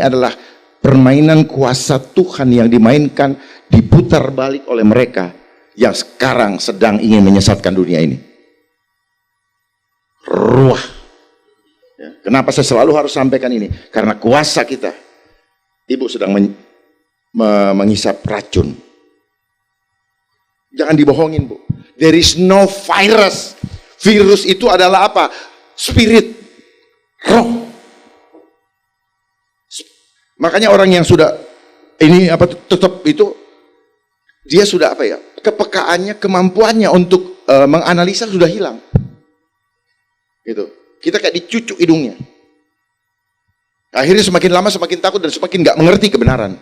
adalah permainan kuasa Tuhan yang dimainkan, diputar balik oleh mereka yang sekarang sedang ingin menyesatkan dunia ini. Ruah. Ya, kenapa saya selalu harus sampaikan ini? Karena kuasa kita. Ibu sedang menghisap racun. Jangan dibohongin, Bu. There is no virus. Virus itu adalah apa? Spirit, roh. Makanya orang yang sudah ini apa tetap itu, dia sudah apa ya? Kepekaannya, kemampuannya untuk menganalisa sudah hilang. Gitu. Kita kayak dicucuk hidungnya. Akhirnya semakin lama semakin takut dan semakin nggak mengerti kebenaran.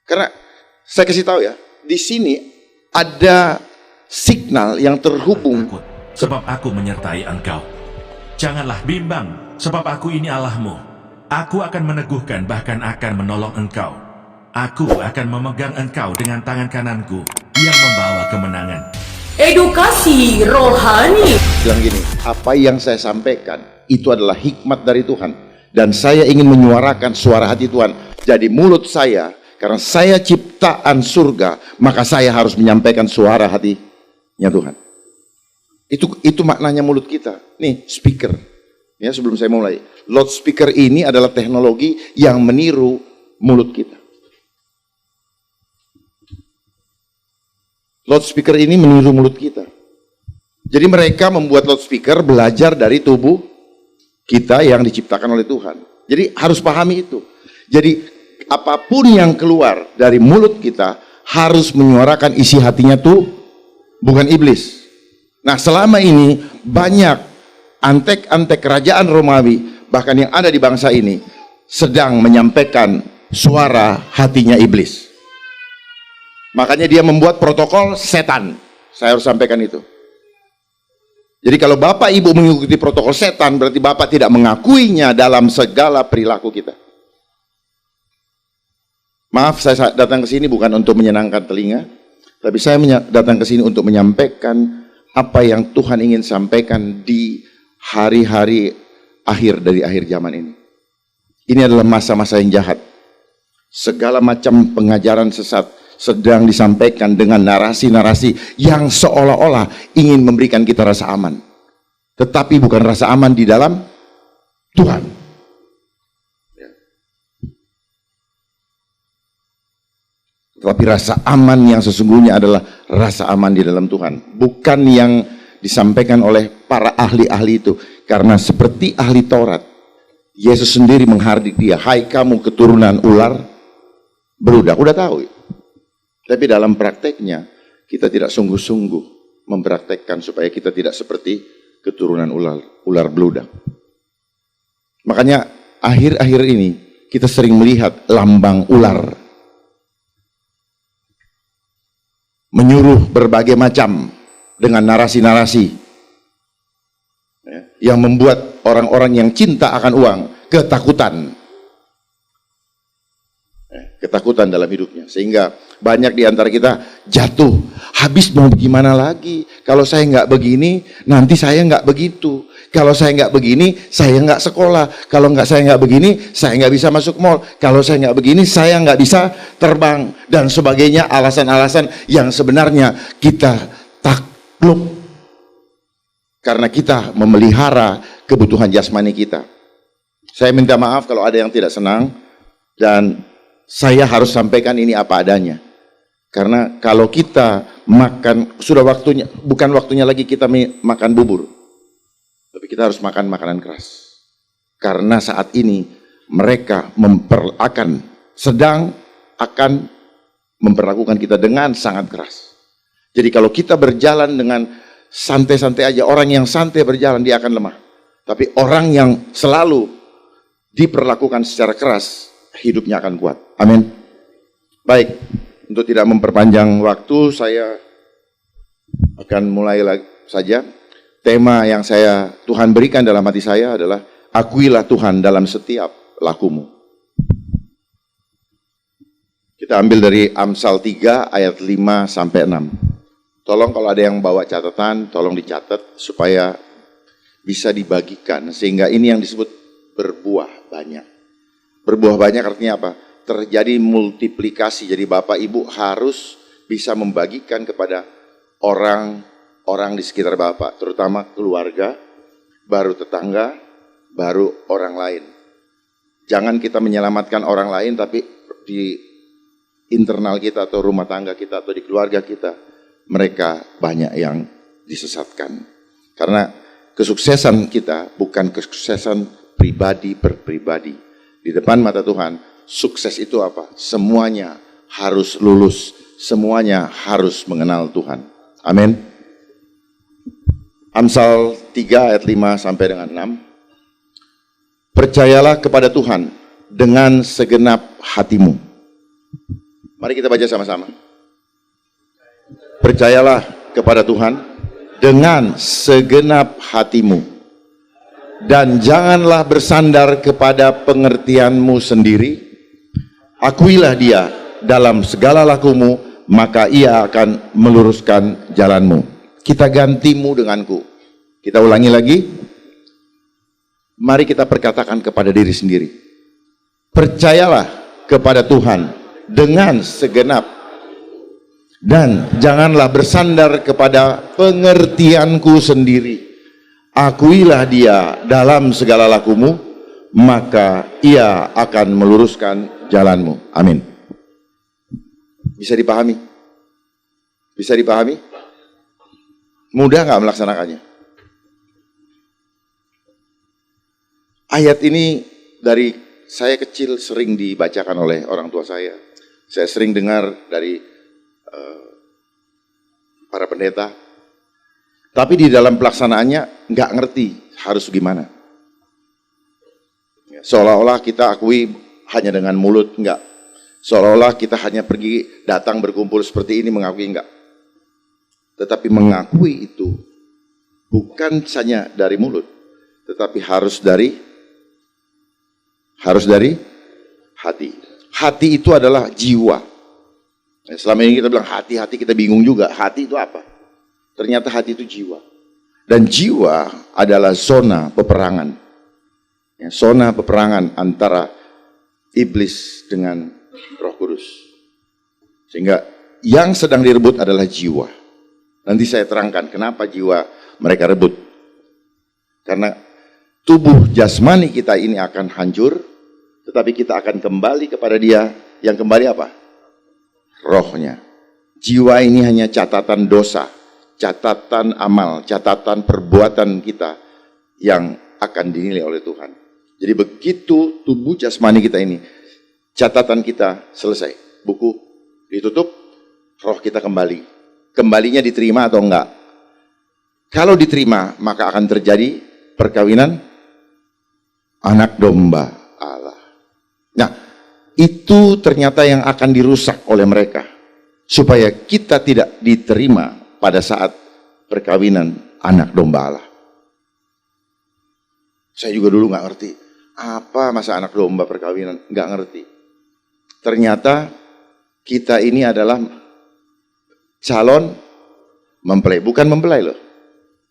Karena saya kasih tahu ya, di sini ada signal yang terhubung. Takut, sebab aku menyertai engkau. Janganlah bimbang, sebab aku ini Allahmu. Aku akan meneguhkan, bahkan akan menolong engkau. Aku akan memegang engkau dengan tangan kananku yang membawa kemenangan. Edukasi rohani. Bilang gini, apa yang saya sampaikan itu adalah hikmat dari Tuhan, dan saya ingin menyuarakan suara hati Tuhan. Jadi mulut saya, karena saya ciptaan surga, maka saya harus menyampaikan suara hatinya Tuhan. Itu maknanya mulut kita. Nih speaker. Ya, sebelum saya mulai, loudspeaker ini adalah teknologi yang meniru mulut kita. Loudspeaker ini meniru mulut kita. Jadi mereka membuat loudspeaker belajar dari tubuh kita yang diciptakan oleh Tuhan. Jadi harus pahami itu. Jadi apapun yang keluar dari mulut kita harus menyuarakan isi hatinya tuh, bukan iblis. Nah, selama ini banyak antek-antek kerajaan Romawi, bahkan yang ada di bangsa ini, sedang menyampaikan suara hatinya iblis. Makanya dia membuat protokol setan. Saya harus sampaikan itu. Jadi kalau Bapak Ibu mengikuti protokol setan, berarti Bapak tidak mengakuinya dalam segala perilaku kita. Maaf, saya datang ke sini bukan untuk menyenangkan telinga, tapi saya datang ke sini untuk menyampaikan apa yang Tuhan ingin sampaikan di hari-hari akhir dari akhir zaman ini. Ini adalah masa-masa yang jahat. Segala macam pengajaran sesat sedang disampaikan dengan narasi-narasi yang seolah-olah ingin memberikan kita rasa aman. Tetapi bukan rasa aman di dalam Tuhan. Tetapi rasa aman yang sesungguhnya adalah rasa aman di dalam Tuhan. Bukan yang disampaikan oleh para ahli-ahli itu. Karena seperti ahli Taurat, Yesus sendiri menghardik dia, hai kamu keturunan ular beludak. Udah tahu. Tapi dalam prakteknya, kita tidak sungguh-sungguh mempraktekkan supaya kita tidak seperti keturunan ular beludak. Makanya akhir-akhir ini kita sering melihat lambang ular menyuruh berbagai macam dengan narasi-narasi yang membuat orang-orang yang cinta akan uang ketakutan. Ketakutan dalam hidupnya, sehingga banyak di antara kita jatuh. Habis mau gimana lagi? Kalau saya nggak begini, nanti saya nggak begitu. Kalau saya nggak begini, saya nggak sekolah. Kalau saya nggak begini, saya nggak bisa masuk mall. Kalau saya nggak begini, saya nggak bisa terbang dan sebagainya. Alasan-alasan yang sebenarnya kita takluk karena kita memelihara kebutuhan jasmani kita. Saya minta maaf kalau ada yang tidak senang, dan saya harus sampaikan ini apa adanya. Karena kalau kita makan, sudah waktunya, bukan waktunya lagi kita makan bubur. Tapi kita harus makan makanan keras. Karena saat ini mereka sedang akan memperlakukan kita dengan sangat keras. Jadi kalau kita berjalan dengan santai-santai aja, orang yang santai berjalan dia akan lemah. Tapi orang yang selalu diperlakukan secara keras, hidupnya akan kuat. Amin. Baik, untuk tidak memperpanjang waktu, saya akan mulai lagi saja. Tema yang Tuhan berikan dalam hati saya adalah akuilah Tuhan dalam setiap lakumu. Kita ambil dari Amsal 3 ayat 5 sampai 6. Tolong kalau ada yang bawa catatan, tolong dicatat supaya bisa dibagikan, sehingga ini yang disebut berbuah banyak. Berbuah banyak artinya apa? Terjadi multiplikasi. Jadi Bapak Ibu harus bisa membagikan kepada orang di sekitar Bapak, terutama keluarga, baru tetangga, baru orang lain. Jangan kita menyelamatkan orang lain, tapi di internal kita atau rumah tangga kita atau di keluarga kita, mereka banyak yang disesatkan. Karena kesuksesan kita bukan kesuksesan pribadi per pribadi. Di depan mata Tuhan, sukses itu apa? Semuanya harus lulus, semuanya harus mengenal Tuhan. Amin. Amsal 3 ayat 5 sampai dengan 6. Percayalah kepada Tuhan dengan segenap hatimu. Mari kita baca sama-sama. Percayalah kepada Tuhan dengan segenap hatimu. Dan janganlah bersandar kepada pengertianmu sendiri. Akuilah dia dalam segala lakumu, maka ia akan meluruskan jalanmu. Kita gantimu denganku. Kita ulangi lagi. Mari kita perkatakan kepada diri sendiri. Percayalah kepada Tuhan dengan segenap. Dan janganlah bersandar kepada pengertianku sendiri. Akuilah dia dalam segala lakumu, maka ia akan meluruskan jalanmu. Amin. Bisa dipahami? Bisa dipahami? Mudah nggak melaksanakannya? Ayat ini dari saya kecil sering dibacakan oleh orang tua saya. Saya sering dengar dari para pendeta. Tapi di dalam pelaksanaannya nggak ngerti harus gimana. Seolah-olah kita akui hanya dengan mulut, enggak. Seolah-olah kita hanya pergi datang berkumpul seperti ini mengakui, enggak. Tetapi mengakui itu bukan hanya dari mulut, tetapi harus dari hati. Hati itu adalah jiwa. Selama ini kita bilang hati-hati, kita bingung juga. Hati itu apa? Ternyata hati itu jiwa. Dan jiwa adalah zona peperangan. Zona peperangan antara iblis dengan Roh Kudus. Sehingga yang sedang direbut adalah jiwa. Nanti saya terangkan kenapa jiwa mereka rebut. Karena tubuh jasmani kita ini akan hancur, tetapi kita akan kembali kepada dia. Yang kembali apa? Rohnya. Jiwa ini hanya catatan dosa, catatan amal, catatan perbuatan kita yang akan dinilai oleh Tuhan. Jadi begitu tubuh jasmani kita ini, catatan kita selesai, buku ditutup, roh kita kembali. Kembalinya diterima atau enggak? Kalau diterima, maka akan terjadi perkawinan anak domba Allah. Nah, itu ternyata yang akan dirusak oleh mereka, supaya kita tidak diterima pada saat perkawinan anak domba Allah. Saya juga dulu nggak ngerti, apa masa anak domba perkawinan, nggak ngerti. Ternyata kita ini adalah calon mempelai, bukan mempelai loh.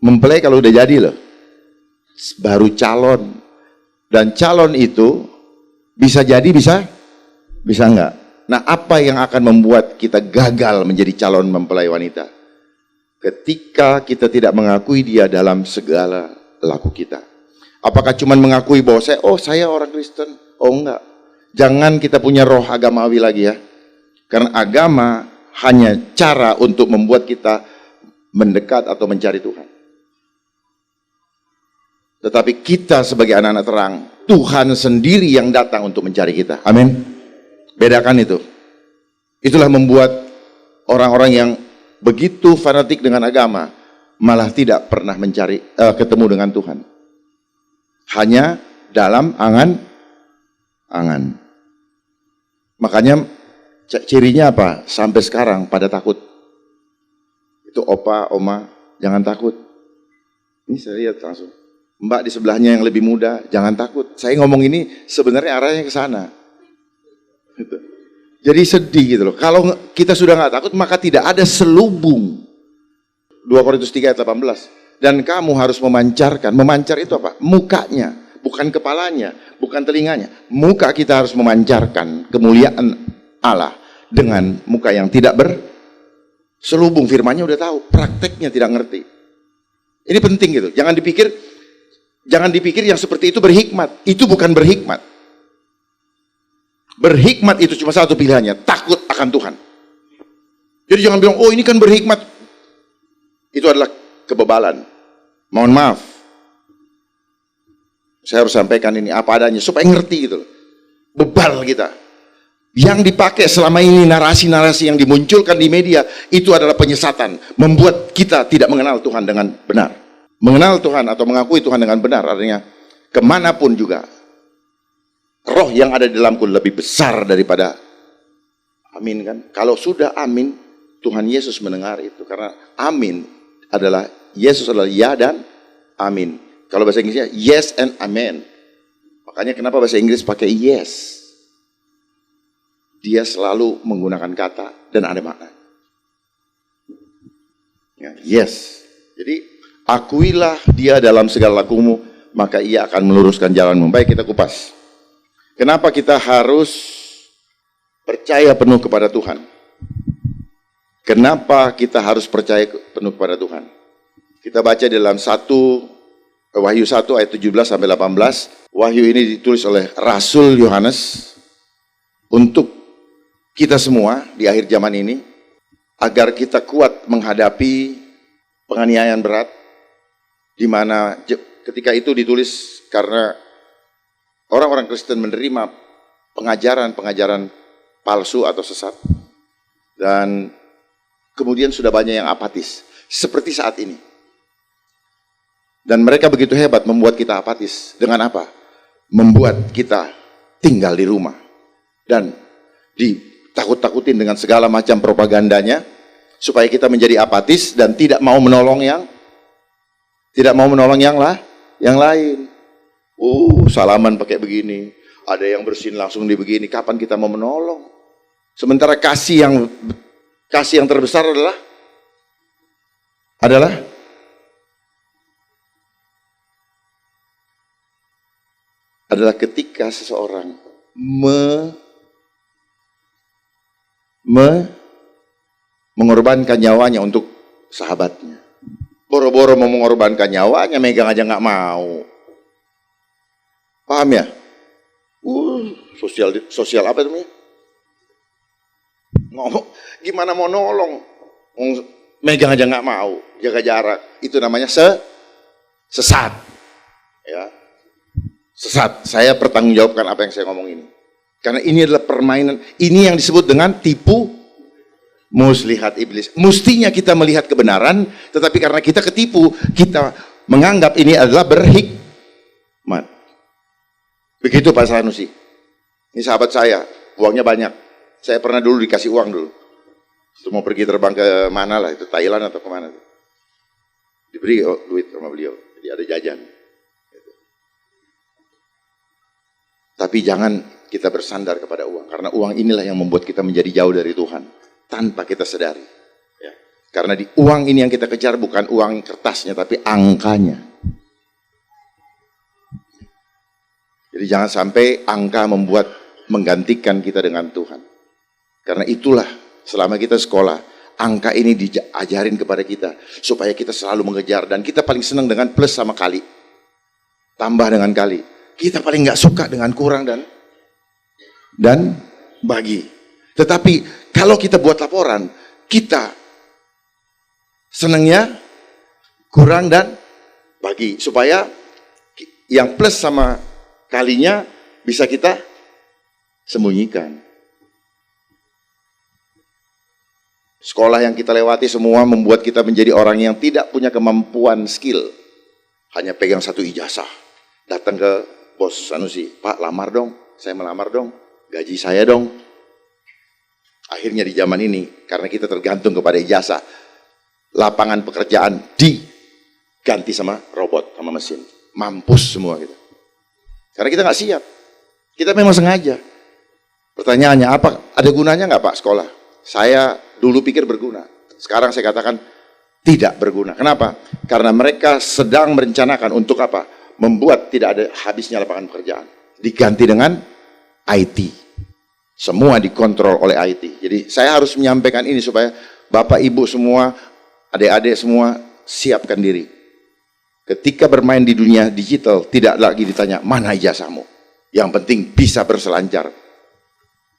Mempelai kalau udah jadi loh, baru calon. Dan calon itu bisa jadi, bisa enggak. Nah, apa yang akan membuat kita gagal menjadi calon mempelai wanita? Ketika kita tidak mengakui dia dalam segala laku kita. Apakah cuma mengakui bahwa saya orang Kristen? Oh enggak. Jangan kita punya roh agamawi lagi ya. Karena agama hanya cara untuk membuat kita mendekat atau mencari Tuhan. Tetapi kita sebagai anak-anak terang, Tuhan sendiri yang datang untuk mencari kita. Amin. Bedakan itu. Itulah membuat orang-orang yang begitu fanatik dengan agama malah tidak pernah mencari ketemu dengan Tuhan. Hanya dalam angan-angan. Makanya cirinya apa? Sampai sekarang pada takut. Itu opa, oma, jangan takut. Ini saya lihat langsung. Mbak di sebelahnya yang lebih muda, jangan takut. Saya ngomong ini sebenarnya arahnya ke sana. Gitu. Jadi sedih gitu loh. Kalau kita sudah nggak takut, maka tidak ada selubung. 2 Korintus 3 ayat 18. Dan kamu harus memancarkan. Memancar itu apa? Mukanya. bukan kepalanya, bukan telinganya. Muka kita harus memancarkan kemuliaan Allah dengan muka yang tidak berselubung. Firmannya udah tahu, prakteknya tidak ngerti. Ini penting gitu. Jangan dipikir yang seperti itu berhikmat. Itu bukan berhikmat. Berhikmat itu cuma satu pilihannya, takut akan Tuhan. Jadi jangan bilang, oh ini kan berhikmat. Itu adalah kebebalan. Mohon maaf. Saya harus sampaikan ini apa adanya supaya ngerti gitu loh. Bebal kita. Yang dipakai selama ini narasi-narasi yang dimunculkan di media itu adalah penyesatan, membuat kita tidak mengenal Tuhan dengan benar. Mengenal Tuhan atau mengakui Tuhan dengan benar artinya kemanapun juga roh yang ada di dalamku lebih besar daripada amin kan. Kalau sudah amin, Tuhan Yesus mendengar itu karena amin adalah Yesus adalah ya dan amin. Kalau bahasa Inggrisnya yes and amen. Makanya kenapa bahasa Inggris pakai yes? Dia selalu menggunakan kata dan ada makna. Ya, yes. Jadi akuilah dia dalam segala lakumu, maka ia akan meluruskan jalanmu. Baik, kita kupas. Kenapa kita harus percaya penuh kepada Tuhan? Kenapa kita harus percaya penuh kepada Tuhan? Kita baca dalam Wahyu 1 ayat 17 sampai 18. Wahyu ini ditulis oleh Rasul Yohanes untuk kita semua di akhir zaman ini agar kita kuat menghadapi penganiayaan berat, di mana ketika itu ditulis karena orang-orang Kristen menerima pengajaran-pengajaran palsu atau sesat, dan kemudian sudah banyak yang apatis seperti saat ini. Dan mereka begitu hebat membuat kita apatis. Dengan apa? Membuat kita tinggal di rumah dan ditakut-takutin dengan segala macam propagandanya supaya kita menjadi apatis dan tidak mau menolong yang lain. Salaman pakai begini, ada yang bersin langsung di begini. Kapan kita mau menolong? Sementara kasih yang terbesar adalah ketika seseorang mengorbankan nyawanya untuk sahabatnya. Boro-boro mau mengorbankan nyawanya, megang aja nggak mau. Paham ya? Sosial apa namanya? Gimana mau nolong? Megang aja nggak mau, jaga jarak. Itu namanya sesat. Ya. Sesat. Saya pertanggungjawabkan apa yang saya ngomong ini. Karena ini adalah permainan. Ini yang disebut dengan tipu muslihat iblis. Mestinya kita melihat kebenaran, tetapi karena kita ketipu, kita menganggap ini adalah berhikmat. Begitu Pak Sanusi. Ini sahabat saya, uangnya banyak. Saya pernah dulu dikasih uang dulu. Itu mau pergi terbang ke mana lah, itu Thailand atau kemana. Diberi duit sama beliau, jadi ada jajan. Tapi jangan kita bersandar kepada uang, karena uang inilah yang membuat kita menjadi jauh dari Tuhan tanpa kita sadari. Ya. Karena di uang ini yang kita kejar bukan uang kertasnya, tapi angkanya. Jadi jangan sampai angka menggantikan kita dengan Tuhan. Karena itulah selama kita sekolah, angka ini diajarin kepada kita supaya kita selalu mengejar, dan kita paling senang dengan plus sama kali, tambah dengan kali. Kita paling nggak suka dengan kurang dan bagi. Tetapi kalau kita buat laporan, kita senangnya kurang dan bagi, supaya yang plus sama kalinya bisa kita sembunyikan. Sekolah yang kita lewati semua membuat kita menjadi orang yang tidak punya kemampuan skill. Hanya pegang satu ijazah. Datang ke bos Sanusi, Pak lamar dong, saya melamar dong, gaji saya dong. Akhirnya di zaman ini, karena kita tergantung kepada ijazah, lapangan pekerjaan diganti sama robot, sama mesin. Mampus semua kita. Karena kita nggak siap. Kita memang sengaja. Pertanyaannya, apa ada gunanya nggak Pak sekolah? Saya dulu pikir berguna. Sekarang saya katakan tidak berguna. Kenapa? Karena mereka sedang merencanakan untuk apa? membuat tidak ada habisnya lapangan pekerjaan. Diganti dengan IT. Semua dikontrol oleh IT. Jadi saya harus menyampaikan ini supaya Bapak Ibu semua, adik-adik semua siapkan diri. Ketika bermain di dunia digital, tidak lagi ditanya mana ijazahmu. Yang penting bisa berselancar.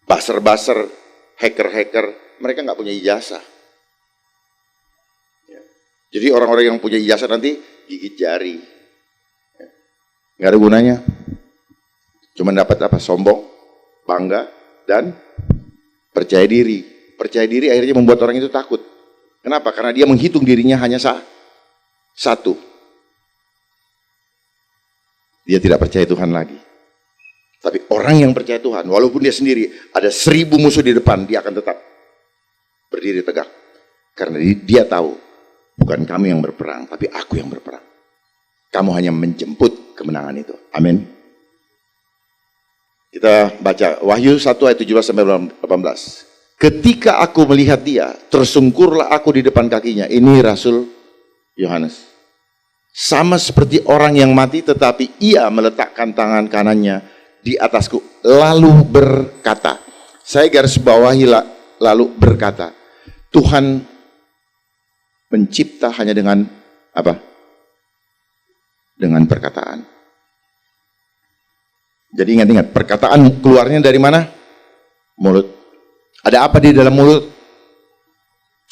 Buzzer-buzzer, hacker-hacker, mereka nggak punya ijazah. Jadi orang-orang yang punya ijazah nanti gigit jari. Nggak ada gunanya. Cuma dapat apa? Sombong, bangga, dan percaya diri. Percaya diri akhirnya membuat orang itu takut. Kenapa? Karena dia menghitung dirinya hanya satu. Dia tidak percaya Tuhan lagi. Tapi orang yang percaya Tuhan, walaupun dia sendiri ada 1000 musuh di depan, dia akan tetap berdiri tegak. Karena dia tahu, bukan kamu yang berperang, tapi aku yang berperang. Kamu hanya menjemput kemenangan itu. Amin. Kita baca Wahyu 1 ayat 17-18. Ketika aku melihat dia, tersungkurlah aku di depan kakinya. Ini Rasul Yohanes. Sama seperti orang yang mati, tetapi ia meletakkan tangan kanannya di atasku, lalu berkata. Saya garis bawahi lalu berkata. Tuhan mencipta hanya dengan apa? Dengan perkataan. Jadi ingat-ingat, perkataan keluarnya dari mana? Mulut. Ada apa di dalam mulut?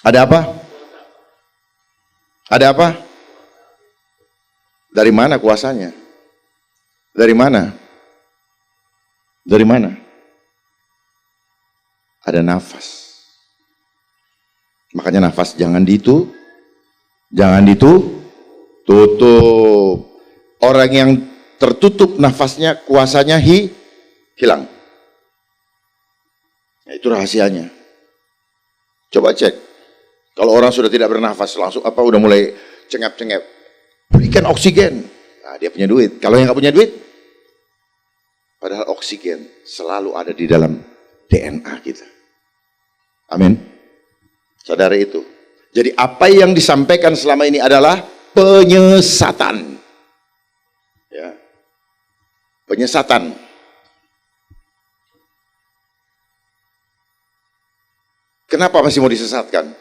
Ada apa? Ada apa? Dari mana kuasanya? Dari mana? Dari mana? Ada nafas. Makanya nafas jangan ditutup. Orang yang tertutup nafasnya, kuasanya hilang. Nah, itu rahasianya. Coba cek. Kalau orang sudah tidak bernafas, langsung udah mulai cengep-cengep. Berikan oksigen. Nah, dia punya duit. Kalau yang nggak punya duit, padahal oksigen selalu ada di dalam DNA kita. Amin. Sadari itu. Jadi apa yang disampaikan selama ini adalah penyesatan. Ya. Penyesatan. Kenapa masih mau disesatkan?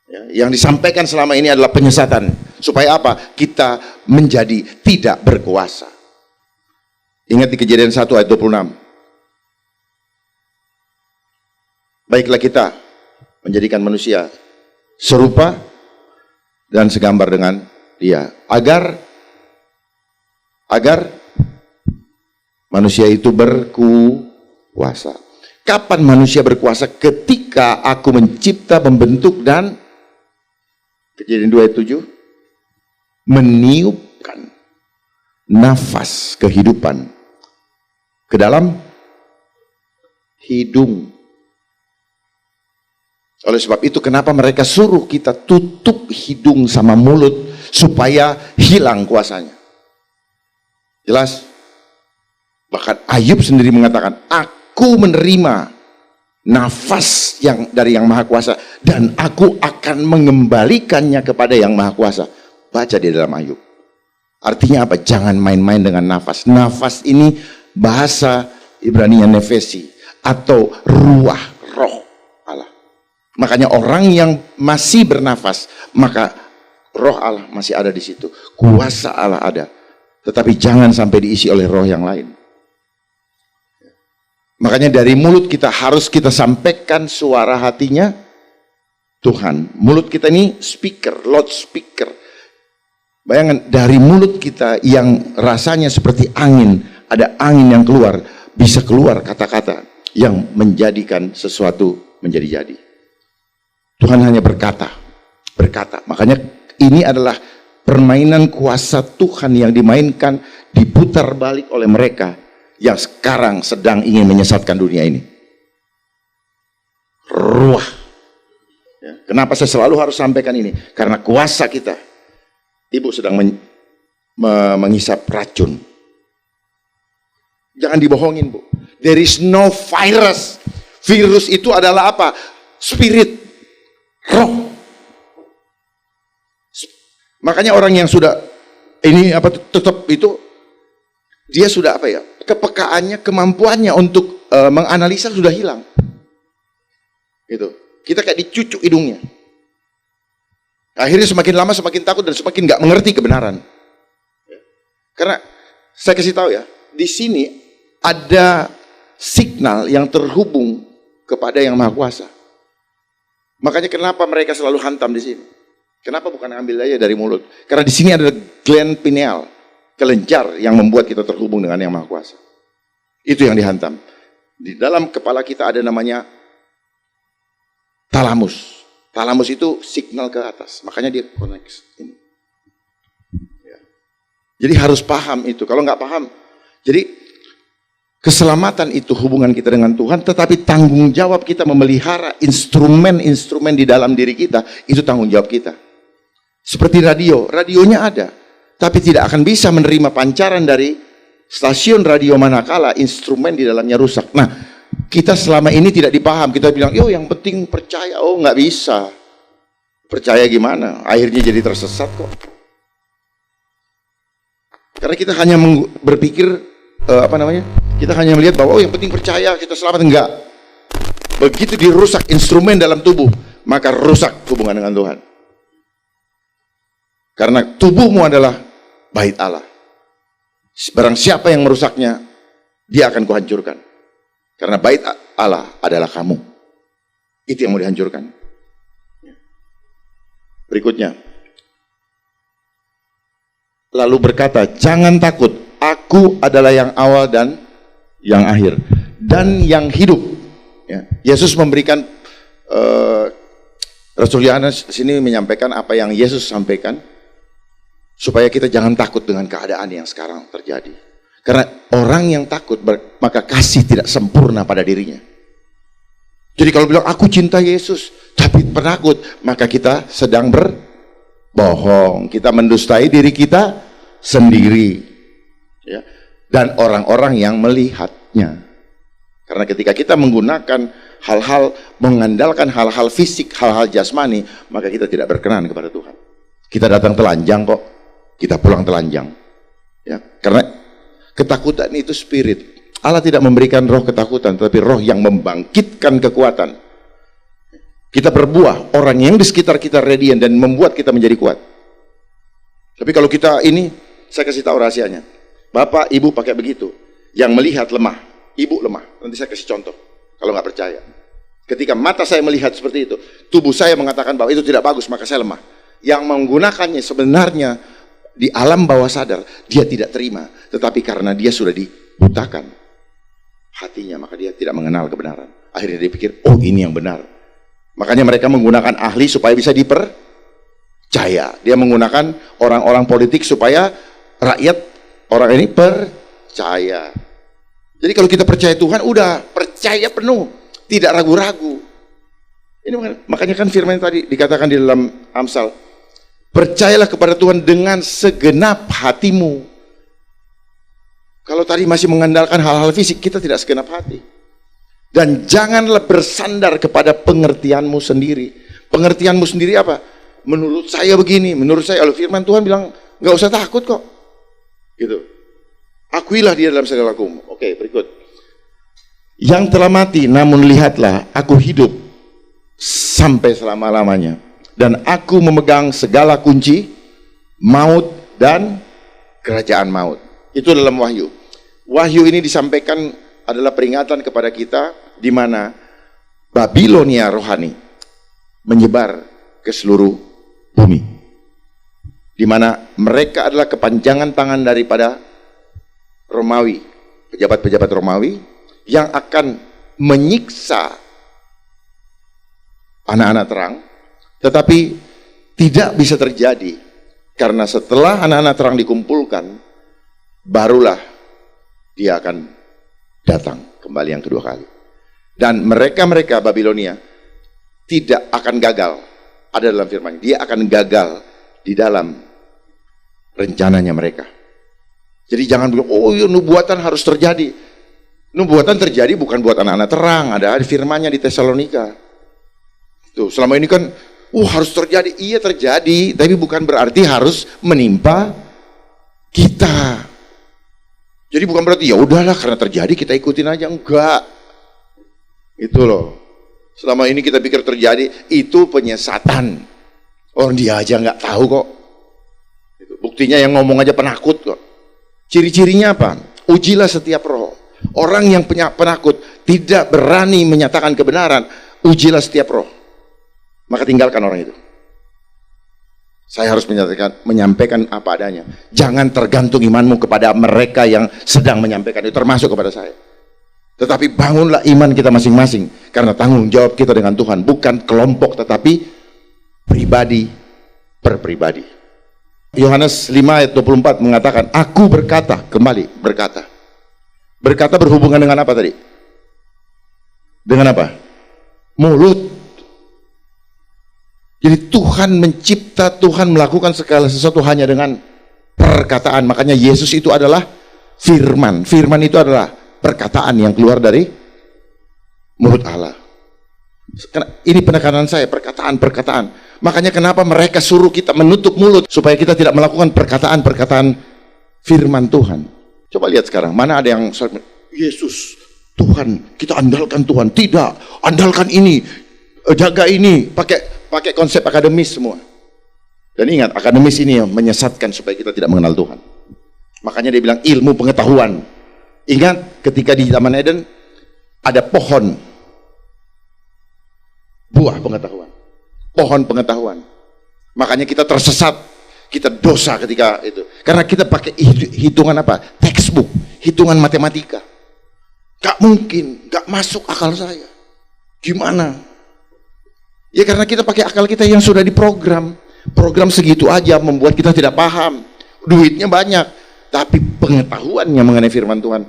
Ya, yang disampaikan selama ini adalah penyesatan. Supaya apa? Kita menjadi tidak berkuasa. Ingat di Kejadian 1 ayat 26. Baiklah kita menjadikan manusia serupa dan segambar dengan dia. Agar manusia itu berkuasa. Kapan manusia berkuasa? Ketika aku mencipta, membentuk, dan Kejadian 2 ayat 7 meniupkan nafas kehidupan ke dalam hidung. Oleh sebab itu kenapa mereka suruh kita tutup hidung sama mulut supaya hilang kuasanya. Jelas? Bahkan Ayub sendiri mengatakan, aku menerima nafas yang dari Yang Maha Kuasa dan aku akan mengembalikannya kepada Yang Maha Kuasa. Baca di dalam Ayub. Artinya apa? Jangan main-main dengan nafas. Nafas ini bahasa Ibrani nefesi atau ruah, roh Allah. Makanya orang yang masih bernafas, maka roh Allah masih ada di situ. Kuasa Allah ada. Tetapi jangan sampai diisi oleh roh yang lain. Makanya dari mulut kita harus kita sampaikan suara hatinya Tuhan. Mulut kita ini speaker, loudspeaker. Bayangkan dari mulut kita yang rasanya seperti angin, ada angin yang keluar, bisa keluar kata-kata yang menjadikan sesuatu menjadi jadi. Tuhan hanya berkata. Makanya ini adalah permainan kuasa Tuhan yang dimainkan, diputar balik oleh mereka yang sekarang sedang ingin menyesatkan dunia ini. Ruah. Ya, kenapa saya selalu harus sampaikan ini? Karena kuasa kita. Ibu sedang menghisap racun. Jangan dibohongin, Bu. There is no virus. Virus itu adalah apa? Spirit. Roh. Makanya orang yang sudah ini apa tetap itu dia sudah apa ya? Kepekaannya, kemampuannya untuk menganalisa sudah hilang. Gitu. Kita kayak dicucuk hidungnya. Akhirnya semakin lama semakin takut dan semakin nggak mengerti kebenaran. Karena saya kasih tahu ya, di sini ada signal yang terhubung kepada Yang Maha Kuasa. Makanya kenapa mereka selalu hantam di sini? Kenapa bukan ambil aja dari mulut? Karena di sini ada gland pineal, kelenjar yang membuat kita terhubung dengan Yang Maha Kuasa. Itu yang dihantam. Di dalam kepala kita ada namanya talamus. Talamus itu signal ke atas, makanya dia connect ini. Ya. Jadi harus paham itu. Kalau nggak paham, jadi keselamatan itu hubungan kita dengan Tuhan, tetapi tanggung jawab kita memelihara instrumen-instrumen di dalam diri kita, itu tanggung jawab kita. Seperti radio, radionya ada, tapi tidak akan bisa menerima pancaran dari stasiun radio manakala instrumen di dalamnya rusak. Nah, kita selama ini tidak dipaham, kita bilang, yo yang penting percaya, oh nggak bisa. Percaya gimana? Akhirnya jadi tersesat kok. Karena kita hanya berpikir, kita hanya melihat bahwa, oh yang penting percaya, kita selamat, enggak. Begitu dirusak instrumen dalam tubuh, maka rusak hubungan dengan Tuhan. Karena tubuhmu adalah bait Allah. Barang siapa yang merusaknya, dia akan kuhancurkan. Karena bait Allah adalah kamu. Itu yang mau dihancurkan. Berikutnya. Lalu berkata, jangan takut. Aku adalah yang awal dan yang akhir. Dan yang hidup. Ya. Yesus memberikan, Rasul Yohanes sini menyampaikan apa yang Yesus sampaikan. Supaya kita jangan takut dengan keadaan yang sekarang terjadi. Karena orang yang takut, maka kasih tidak sempurna pada dirinya. Jadi kalau bilang, aku cinta Yesus, tapi penakut, maka kita sedang berbohong. Kita mendustai diri kita sendiri. Ya. Dan orang-orang yang melihatnya. Karena ketika kita menggunakan hal-hal, mengandalkan hal-hal fisik, hal-hal jasmani, maka kita tidak berkenan kepada Tuhan. Kita datang telanjang kok, kita pulang telanjang. Ya. Karena ketakutan itu spirit. Allah tidak memberikan roh ketakutan, tetapi roh yang membangkitkan kekuatan. Kita berbuah, orang yang di sekitar kita radiant dan membuat kita menjadi kuat. Tapi kalau kita ini, saya kasih tahu rahasianya. Bapak, ibu pakai begitu. Yang melihat lemah, ibu lemah. Nanti saya kasih contoh, kalau nggak percaya. Ketika mata saya melihat seperti itu, tubuh saya mengatakan bahwa itu tidak bagus, maka saya lemah. Yang menggunakannya sebenarnya di alam bawah sadar, dia tidak terima. Tetapi karena dia sudah dibutakan hatinya, maka dia tidak mengenal kebenaran. Akhirnya dia pikir, oh ini yang benar. Makanya mereka menggunakan ahli supaya bisa dipercaya. Dia menggunakan orang-orang politik supaya rakyat, orang ini percaya. Jadi kalau kita percaya Tuhan, udah percaya penuh, tidak ragu-ragu. Ini makanya kan firman tadi dikatakan di dalam Amsal, percayalah kepada Tuhan dengan segenap hatimu. Kalau tadi masih mengandalkan hal-hal fisik, kita tidak segenap hati. Dan janganlah bersandar kepada pengertianmu sendiri. Pengertianmu sendiri apa? Menurut saya begini, menurut saya. Kalau firman Tuhan bilang, nggak usah takut kok. Gitu. Akuilah dia dalam segala hukum. Oke, berikut. Yang telah mati, namun lihatlah, aku hidup sampai selama-lamanya. Dan aku memegang segala kunci maut dan kerajaan maut. Itu dalam Wahyu. Wahyu ini disampaikan adalah peringatan kepada kita di mana Babilonia rohani menyebar ke seluruh bumi. Di mana mereka adalah kepanjangan tangan daripada Romawi, pejabat-pejabat Romawi yang akan menyiksa anak-anak terang. Tetapi tidak bisa terjadi karena setelah anak-anak terang dikumpulkan, barulah dia akan datang kembali yang kedua kali. Dan mereka Babilonia tidak akan gagal. Ada dalam firman, dia akan gagal di dalam rencananya mereka. Jadi jangan bilang, oh ya nubuatan harus terjadi. Nubuatan terjadi bukan buat anak-anak terang. Ada firmannya di Tesalonika. Tuh, selama ini kan harus terjadi. Iya terjadi, tapi bukan berarti harus menimpa kita. Jadi bukan berarti ya udahlah karena terjadi kita ikutin aja, enggak. Itu loh. Selama ini kita pikir terjadi itu penyesatan. Orang dia aja nggak tahu kok. Buktinya yang ngomong aja penakut kok. Ciri-cirinya apa? Ujilah setiap roh. Orang yang penakut tidak berani menyatakan kebenaran, ujilah setiap roh. Maka tinggalkan orang itu. Saya harus menyampaikan apa adanya. Jangan tergantung imanmu kepada mereka yang sedang menyampaikan itu, termasuk kepada saya. Tetapi bangunlah iman kita masing-masing, karena tanggung jawab kita dengan Tuhan, bukan kelompok tetapi pribadi per pribadi. Yohanes 5 ayat 24 mengatakan, aku berkata, kembali berkata. Berkata berhubungan dengan apa tadi? Dengan apa? Mulut. Jadi Tuhan mencipta, Tuhan melakukan segala sesuatu hanya dengan perkataan. Makanya Yesus itu adalah firman. Firman itu adalah perkataan yang keluar dari mulut Allah. Ini penekanan saya, perkataan-perkataan. Makanya kenapa mereka suruh kita menutup mulut, supaya kita tidak melakukan perkataan-perkataan firman Tuhan. Coba lihat sekarang, mana ada yang Yesus, Tuhan, kita andalkan Tuhan. Tidak, andalkan ini, jaga ini, pakai konsep akademis semua. Dan ingat, akademis ini yang menyesatkan supaya kita tidak mengenal Tuhan. Makanya dia bilang ilmu pengetahuan. Ingat ketika di Taman Eden ada pohon buah pengetahuan, pohon pengetahuan. Makanya kita tersesat, kita dosa ketika itu. Karena kita pakai hitungan apa? Textbook, hitungan matematika. Gak mungkin, gak masuk akal saya. Gimana? Ya karena kita pakai akal kita yang sudah diprogram. Program segitu aja membuat kita tidak paham. Duitnya banyak, tapi pengetahuannya mengenai firman Tuhan,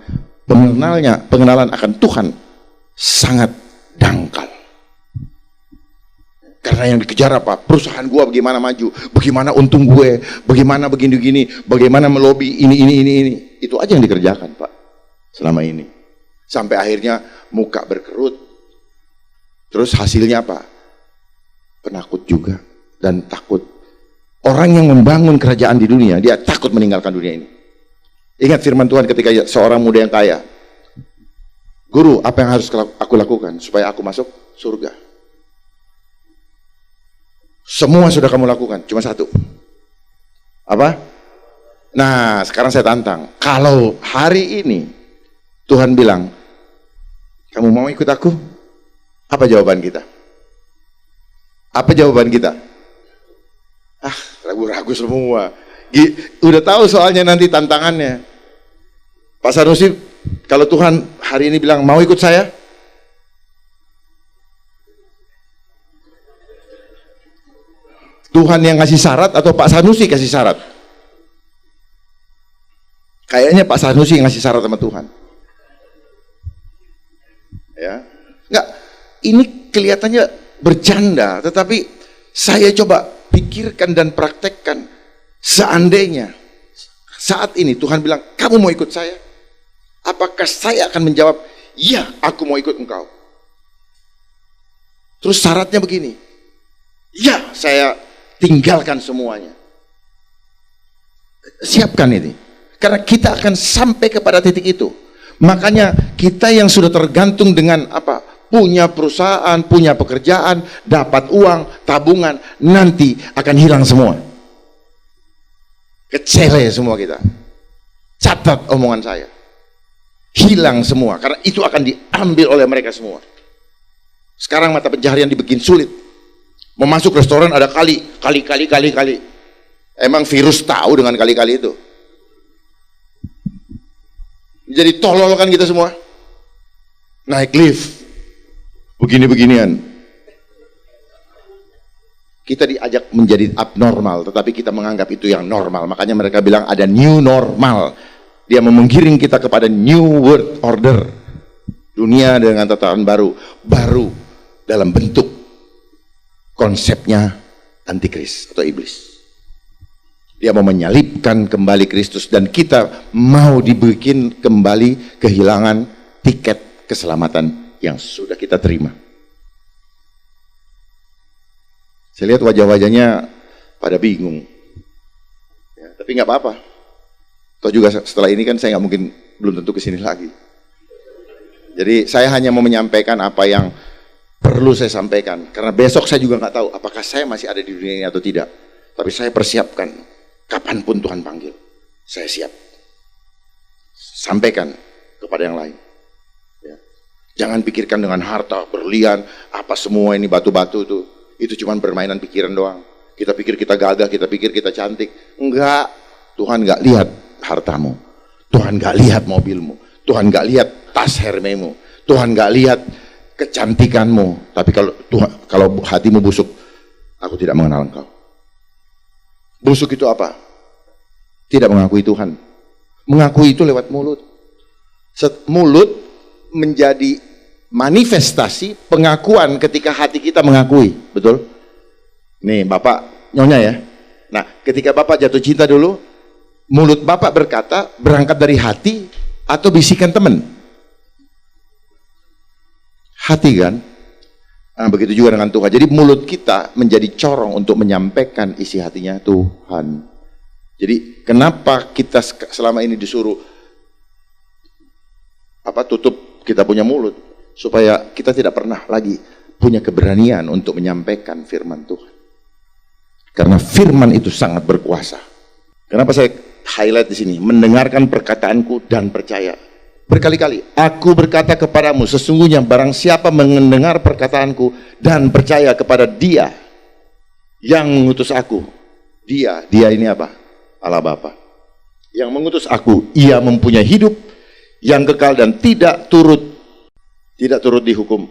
pengenalan akan Tuhan sangat dangkal. Karena yang dikejar apa? Perusahaan gua bagaimana maju, bagaimana untung gue, bagaimana begini-gini, bagaimana melobi ini. Itu aja yang dikerjakan, Pak, selama ini. Sampai akhirnya muka berkerut. Terus hasilnya apa? Penakut juga dan takut. Orang yang membangun kerajaan di dunia, dia takut meninggalkan dunia ini. Ingat firman Tuhan ketika seorang muda yang kaya, guru, apa yang harus aku lakukan supaya aku masuk surga? Semua sudah kamu lakukan, cuma satu. Apa? Nah, sekarang saya tantang. Kalau hari ini Tuhan bilang, kamu mau ikut aku? Apa jawaban kita? Apa jawaban kita? Ah, ragu-ragu semua. Udah tahu soalnya nanti tantangannya. Pak Sanusi, kalau Tuhan hari ini bilang, mau ikut saya? Tuhan yang ngasih syarat atau Pak Sanusi kasih syarat? Kayaknya Pak Sanusi yang ngasih syarat sama Tuhan. Ya, enggak. Ini kelihatannya bercanda, tetapi saya coba pikirkan dan praktekkan. Seandainya saat ini Tuhan bilang, kamu mau ikut saya? Apakah saya akan menjawab, ya, aku mau ikut engkau? Terus syaratnya begini, ya, saya tinggalkan semuanya. Siapkan ini, karena kita akan sampai kepada titik itu. Makanya kita yang sudah tergantung dengan apa? Punya perusahaan, punya pekerjaan, dapat uang, tabungan, nanti akan hilang semua. Kecele semua kita. Catat omongan saya. Hilang semua, karena itu akan diambil oleh mereka semua. Sekarang mata pencaharian dibikin sulit. Mau masuk restoran ada kali. Emang virus tahu dengan kali-kali itu? Jadi tolol kan kita semua. Naik lift. Begini-beginian. Kita diajak menjadi abnormal, tetapi kita menganggap itu yang normal. Makanya mereka bilang ada new normal. Dia menggiring kita kepada new world order. Dunia dengan tataran baru. Baru dalam bentuk konsepnya antikris atau iblis. Dia mau menyalibkan kembali Kristus, dan kita mau dibikin kembali kehilangan tiket keselamatan yang sudah kita terima. Saya lihat wajah-wajahnya pada bingung, ya, tapi nggak apa-apa. Toh juga setelah ini kan saya nggak mungkin, belum tentu kesini lagi. Jadi saya hanya mau menyampaikan apa yang perlu saya sampaikan. Karena besok saya juga nggak tahu apakah saya masih ada di dunia ini atau tidak. Tapi saya persiapkan, kapanpun Tuhan panggil, saya siap. Sampaikan kepada yang lain. Ya. Jangan pikirkan dengan harta, berlian, apa semua ini batu-batu itu. Itu cuma permainan pikiran doang. Kita pikir kita gagah, kita pikir kita cantik. Enggak, Tuhan nggak lihat hartamu. Tuhan nggak lihat mobilmu. Tuhan nggak lihat tas Hermemu. Tuhan nggak lihat kecantikanmu. Tapi kalau hatimu busuk, aku tidak mengenal engkau. Busuk itu apa? Tidak mengakui Tuhan. Mengakui itu lewat mulut. Mulut menjadi manifestasi pengakuan ketika hati kita mengakui. Betul? Nih Bapak nyonya ya. Nah ketika Bapak jatuh cinta dulu, mulut Bapak berkata berangkat dari hati atau bisikan teman? Hati kan? Nah, begitu juga dengan Tuhan. Jadi mulut kita menjadi corong untuk menyampaikan isi hatinya Tuhan. Jadi kenapa kita selama ini disuruh tutup kita punya mulut, supaya kita tidak pernah lagi punya keberanian untuk menyampaikan firman Tuhan. Karena firman itu sangat berkuasa. Kenapa saya highlight di sini? Mendengarkan perkataanku dan percaya. Berkali-kali aku berkata kepadamu, sesungguhnya barang siapa mendengar perkataanku dan percaya kepada Dia yang mengutus aku. Dia ini apa? Allah Bapa. Yang mengutus aku, Ia mempunyai hidup yang kekal dan tidak turut dihukum.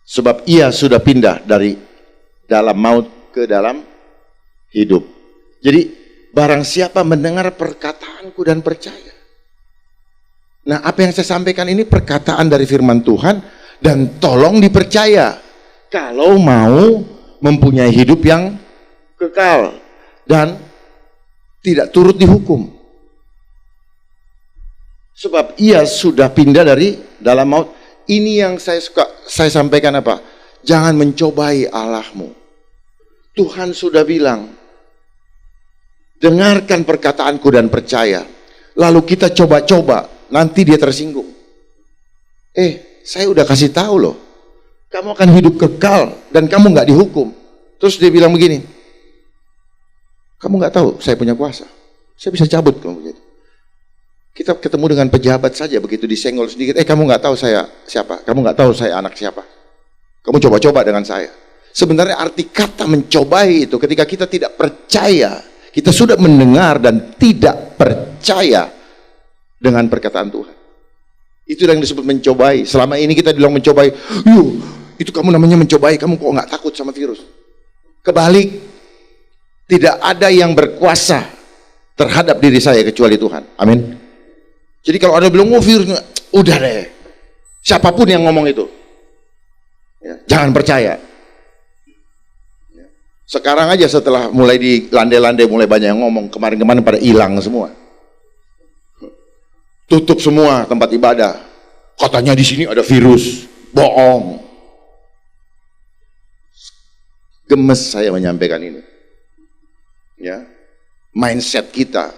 Sebab Ia sudah pindah dari dalam maut ke dalam hidup. Jadi barang siapa mendengar perkataanku dan percaya. Nah, apa yang saya sampaikan ini perkataan dari firman Tuhan dan tolong dipercaya kalau mau mempunyai hidup yang kekal dan tidak turut dihukum. Sebab Ia sudah pindah dari dalam maut. Ini yang saya sampaikan apa? Jangan mencobai Allahmu. Tuhan sudah bilang, dengarkan perkataanku dan percaya. Lalu kita coba-coba, nanti dia tersinggung. Saya udah kasih tahu loh, kamu akan hidup kekal dan kamu nggak dihukum. Terus dia bilang begini, kamu nggak tahu saya punya kuasa, saya bisa cabut kamu begitu. Kita ketemu dengan pejabat saja begitu disenggol sedikit, kamu nggak tahu saya siapa, kamu nggak tahu saya anak siapa, kamu coba-coba dengan saya. Sebenarnya arti kata mencobai itu ketika kita tidak percaya, kita sudah mendengar dan tidak percaya dengan perkataan Tuhan. Itu yang disebut mencobai. Selama ini kita bilang mencobai, itu kamu namanya mencobai, kamu kok nggak takut sama virus? Kebalik, tidak ada yang berkuasa terhadap diri saya kecuali Tuhan. Amin. Jadi kalau ada bilang, virus, udah deh, siapapun yang ngomong itu, jangan percaya. Sekarang aja setelah mulai di landai-landai, mulai banyak yang ngomong, kemarin-kemarin pada hilang semua. Tutup semua tempat ibadah. Katanya di sini ada virus, bohong. Gemes saya menyampaikan ini. Ya, mindset kita.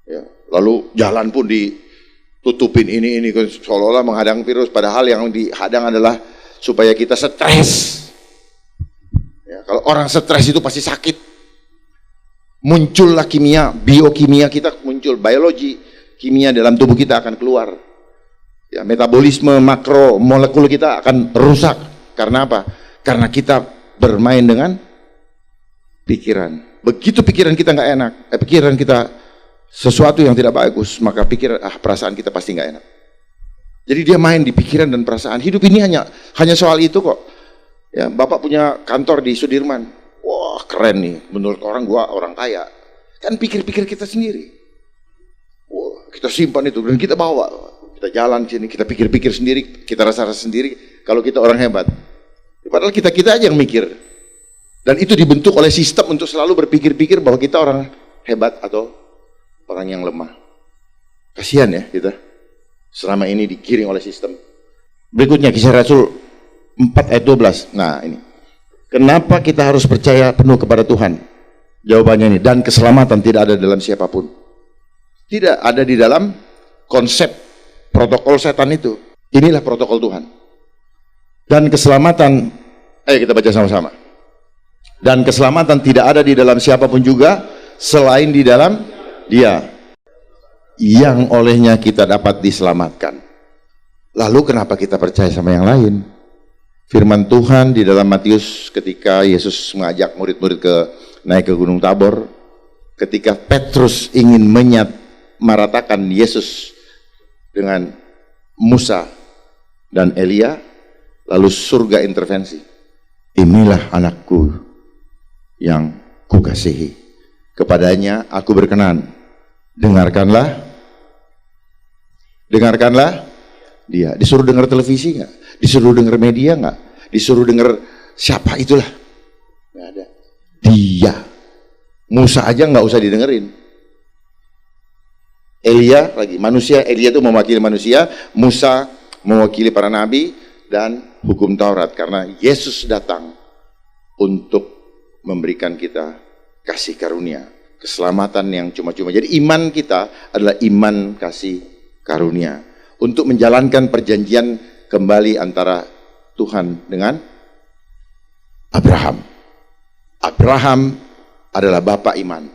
Ya, lalu jalan pun ditutupin ini seolah-olah menghadang virus, padahal yang dihadang adalah supaya kita stres. Ya, kalau orang stres itu pasti sakit. Muncullah kimia, biokimia kita muncul, biologi, kimia dalam tubuh kita akan keluar. Ya, metabolisme makro molekul kita akan rusak. Karena apa? Karena kita bermain dengan pikiran. Begitu pikiran kita nggak enak, pikiran kita sesuatu yang tidak bagus, maka perasaan kita pasti nggak enak. Jadi dia main di pikiran dan perasaan. Hidup ini hanya soal itu kok. Ya, Bapak punya kantor di Sudirman. Wah, keren nih. Menurut orang gua orang kaya. Kan pikir-pikir kita sendiri. Wah, kita simpan itu dan kita bawa. Kita jalan sini, kita pikir-pikir sendiri, kita rasa-rasa sendiri kalau kita orang hebat. Padahal kita aja yang mikir. Dan itu dibentuk oleh sistem untuk selalu berpikir-pikir bahwa kita orang hebat atau orang yang lemah. Kasihan ya kita. Selama ini digiring oleh sistem. Berikutnya Kisah Rasul 4 ayat 12. Nah ini. Kenapa kita harus percaya penuh kepada Tuhan? Jawabannya ini, dan keselamatan tidak ada dalam siapapun. Tidak ada di dalam konsep protokol setan itu. Inilah protokol Tuhan. Dan keselamatan, ayo kita baca sama-sama. Dan keselamatan tidak ada di dalam siapapun juga selain di dalam Dia yang olehnya kita dapat diselamatkan. Lalu kenapa kita percaya sama yang lain? Firman Tuhan di dalam Matius ketika Yesus mengajak murid-murid naik ke Gunung Tabor, ketika Petrus ingin maratakan Yesus dengan Musa dan Elia, lalu surga intervensi. Inilah anakku yang kukasihi, kepadanya aku berkenan. Dengarkanlah dia. Disuruh dengar televisi nggak? Disuruh dengar media nggak? Disuruh dengar siapa itulah? Nggak ada. Dia. Musa aja nggak usah didengerin. Elia lagi, manusia. Elia itu mewakili manusia, Musa mewakili para nabi dan hukum Taurat, karena Yesus datang untuk memberikan kita kasih karunia, keselamatan yang cuma-cuma. Jadi iman kita adalah iman kasih karunia untuk menjalankan perjanjian kembali antara Tuhan dengan Abraham. Abraham adalah bapak iman,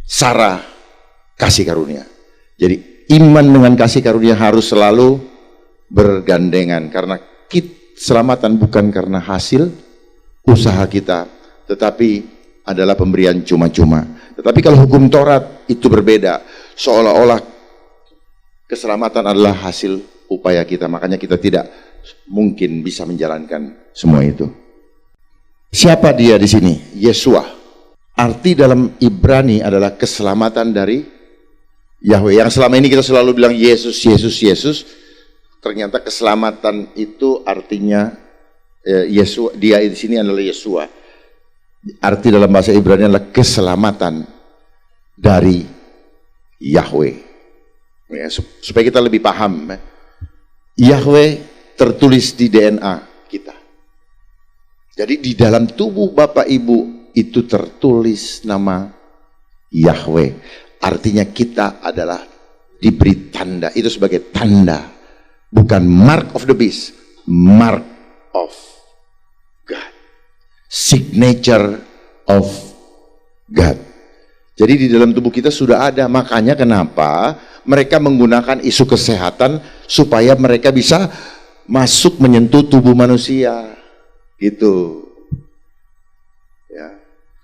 Sarah kasih karunia. Jadi iman dengan kasih karunia harus selalu bergandengan, karena keselamatan bukan karena hasil usaha kita, tetapi adalah pemberian cuma-cuma. Tetapi kalau hukum Taurat itu berbeda, seolah-olah keselamatan adalah hasil upaya kita, makanya kita tidak mungkin bisa menjalankan semua itu. Siapa dia di sini? Yesua. Arti dalam Ibrani adalah keselamatan dari Yahweh. Yang selama ini kita selalu bilang Yesus, Yesus, Yesus. Ternyata keselamatan itu artinya Yesua. Dia di sini adalah Yesua. Arti dalam bahasa Ibrani adalah keselamatan dari Yahweh. Ya, supaya kita lebih paham, Yahweh tertulis di DNA kita. Jadi di dalam tubuh Bapak Ibu itu tertulis nama Yahweh. Artinya kita adalah diberi tanda. Itu sebagai tanda, bukan mark of the beast, mark of God, signature of God. Jadi di dalam tubuh kita sudah ada. Makanya kenapa mereka menggunakan isu kesehatan supaya mereka bisa masuk menyentuh tubuh manusia, gitu. Ya.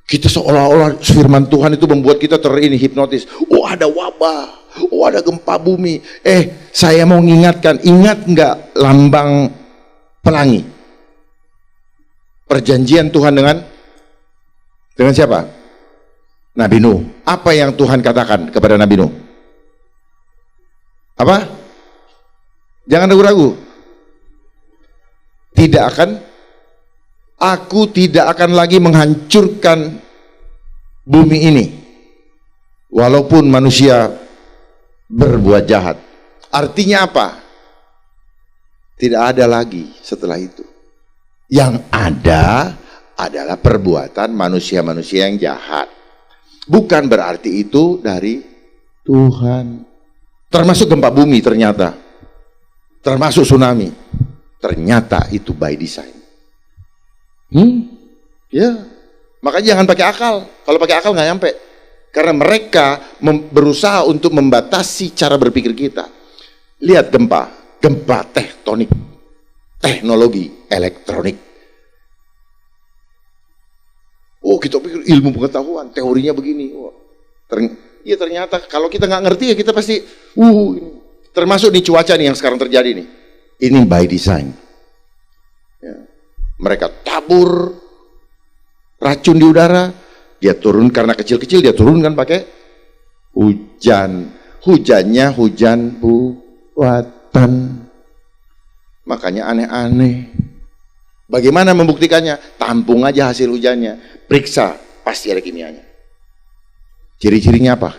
Kita seolah-olah firman Tuhan itu membuat kita hipnotis. Oh ada wabah, oh ada gempa bumi. Saya mau mengingatkan, ingat nggak lambang pelangi? Perjanjian Tuhan dengan siapa? Nabi Nuh. Apa yang Tuhan katakan kepada Nabi Nuh? Apa? Jangan ragu-ragu. Aku tidak akan lagi menghancurkan bumi ini walaupun manusia berbuat jahat. Artinya apa? Tidak ada lagi setelah itu. Yang ada adalah perbuatan manusia-manusia yang jahat. Bukan berarti itu dari Tuhan. Termasuk gempa bumi ternyata, termasuk tsunami, ternyata itu by design. Ya, makanya jangan pakai akal. Kalau pakai akal nggak nyampe, karena mereka berusaha untuk membatasi cara berpikir kita. Lihat gempa tektonik, teknologi elektronik. Oh, kita pikir ilmu pengetahuan, teorinya begini. Ya ternyata kalau kita nggak ngerti ya kita pasti ini. Termasuk di cuaca nih yang sekarang terjadi nih, ini by design ya. Mereka tabur racun di udara, dia turun karena kecil-kecil, dia turunkan pakai hujannya hujan buatan, makanya aneh-aneh. Bagaimana membuktikannya? Tampung aja hasil hujannya, periksa, pasti ada kimianya. Ciri-cirinya apa?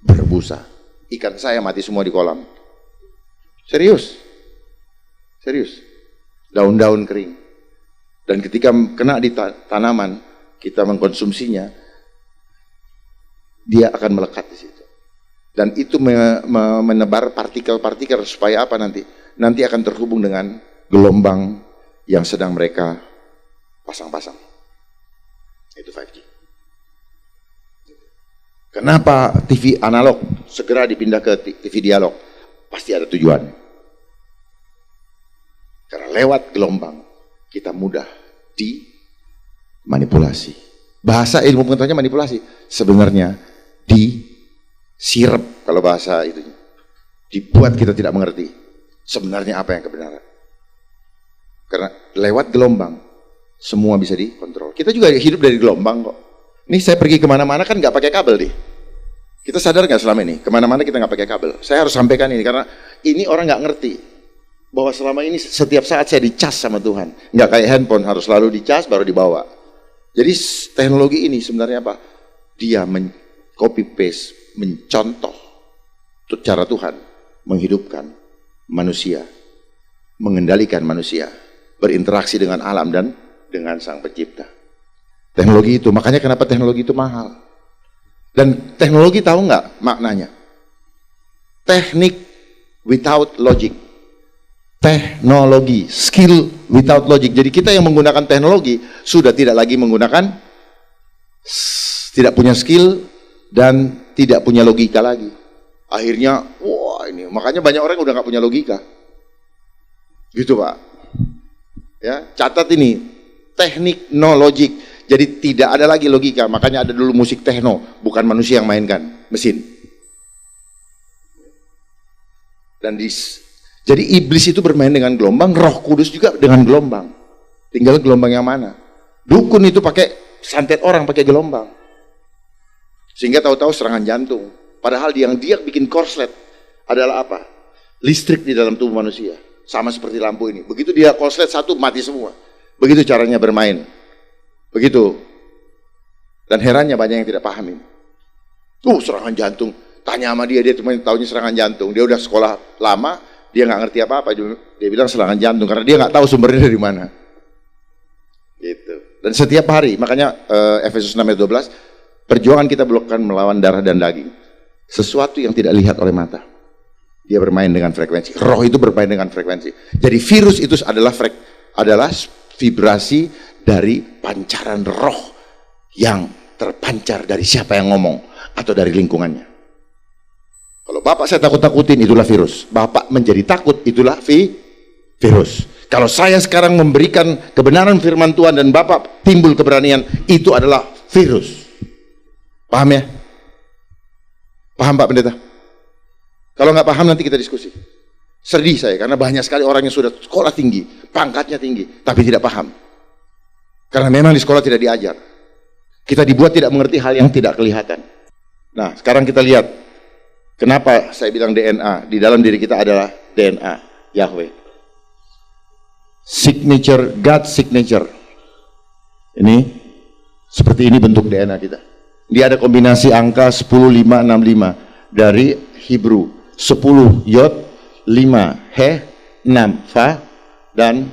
Berbusa. Ikan saya mati semua di kolam. Serius. Daun-daun kering. Dan ketika kena di tanaman, kita mengkonsumsinya, dia akan melekat di situ. Dan itu menebar partikel-partikel supaya apa nanti? Nanti akan terhubung dengan gelombang yang sedang mereka pasang-pasang. Itu 5G. Kenapa TV analog segera dipindah ke TV dialog? Pasti ada tujuan. Karena lewat gelombang kita mudah dimanipulasi. Bahasa ilmu pengetahuannya manipulasi. Sebenarnya disirep kalau bahasa itu. Dibuat kita tidak mengerti sebenarnya apa yang kebenaran. Karena lewat gelombang semua bisa dikontrol. Kita juga hidup dari gelombang kok. Nih saya pergi kemana-mana kan nggak pakai kabel nih. Kita sadar nggak selama ini kemana-mana kita nggak pakai kabel. Saya harus sampaikan ini karena ini orang nggak ngerti bahwa selama ini setiap saat saya dicas sama Tuhan. Nggak kayak handphone harus selalu dicas baru dibawa. Jadi teknologi ini sebenarnya apa? Dia copy paste, mencontoh cara Tuhan menghidupkan manusia, mengendalikan manusia, berinteraksi dengan alam dan dengan Sang Pencipta. Teknologi itu, makanya kenapa teknologi itu mahal. Dan teknologi tahu nggak maknanya? Teknik without logic. Teknologi, skill without logic. Jadi kita yang menggunakan teknologi sudah tidak lagi menggunakan, tidak punya skill dan tidak punya logika lagi. Akhirnya, wah ini, makanya banyak orang udah nggak punya logika. Gitu Pak. Ya, catat ini, teknik no logic. Jadi tidak ada lagi logika, makanya ada dulu musik techno, bukan manusia yang mainkan, mesin. Dan jadi iblis itu bermain dengan gelombang, Roh Kudus juga dengan gelombang. Tinggal gelombang yang mana. Dukun itu pakai santet orang pakai gelombang. Sehingga tahu-tahu serangan jantung. Padahal yang dia bikin korslet adalah apa? Listrik di dalam tubuh manusia. Sama seperti lampu ini. Begitu dia korslet satu, mati semua. Begitu caranya bermain. Begitu. Dan herannya banyak yang tidak paham ini. Serangan jantung. Tanya sama dia cuma tahunya serangan jantung. Dia udah sekolah lama, dia nggak ngerti apa-apa. Dia bilang serangan jantung karena dia nggak tahu sumbernya dari mana. Gitu. Dan setiap hari, makanya Efesus 6 ayat 12, perjuangan kita bukan melawan darah dan daging. Sesuatu yang tidak lihat oleh mata. Dia bermain dengan frekuensi. Roh itu bermain dengan frekuensi. Jadi virus itu adalah vibrasi dari pancaran roh yang terpancar dari siapa yang ngomong atau dari lingkungannya. Kalau Bapak saya takut-takutin, itulah virus. Bapak menjadi takut, itulah virus. Kalau saya sekarang memberikan kebenaran firman Tuhan dan Bapak timbul keberanian, itu adalah virus. Paham ya? Paham Pak Pendeta? Kalau nggak paham nanti kita diskusi. Sedih saya karena banyak sekali orang yang sudah sekolah tinggi, pangkatnya tinggi, tapi tidak paham. Karena memang di sekolah tidak diajar. Kita dibuat tidak mengerti hal yang tidak kelihatan. Nah, sekarang kita lihat kenapa saya bilang DNA. Di dalam diri kita adalah DNA Yahweh. Signature, God signature. Ini seperti ini bentuk DNA kita. Dia ada kombinasi angka 10, 5, 6, 5 dari Hebrew. 10 Yod, 5 He, 6 Fa, dan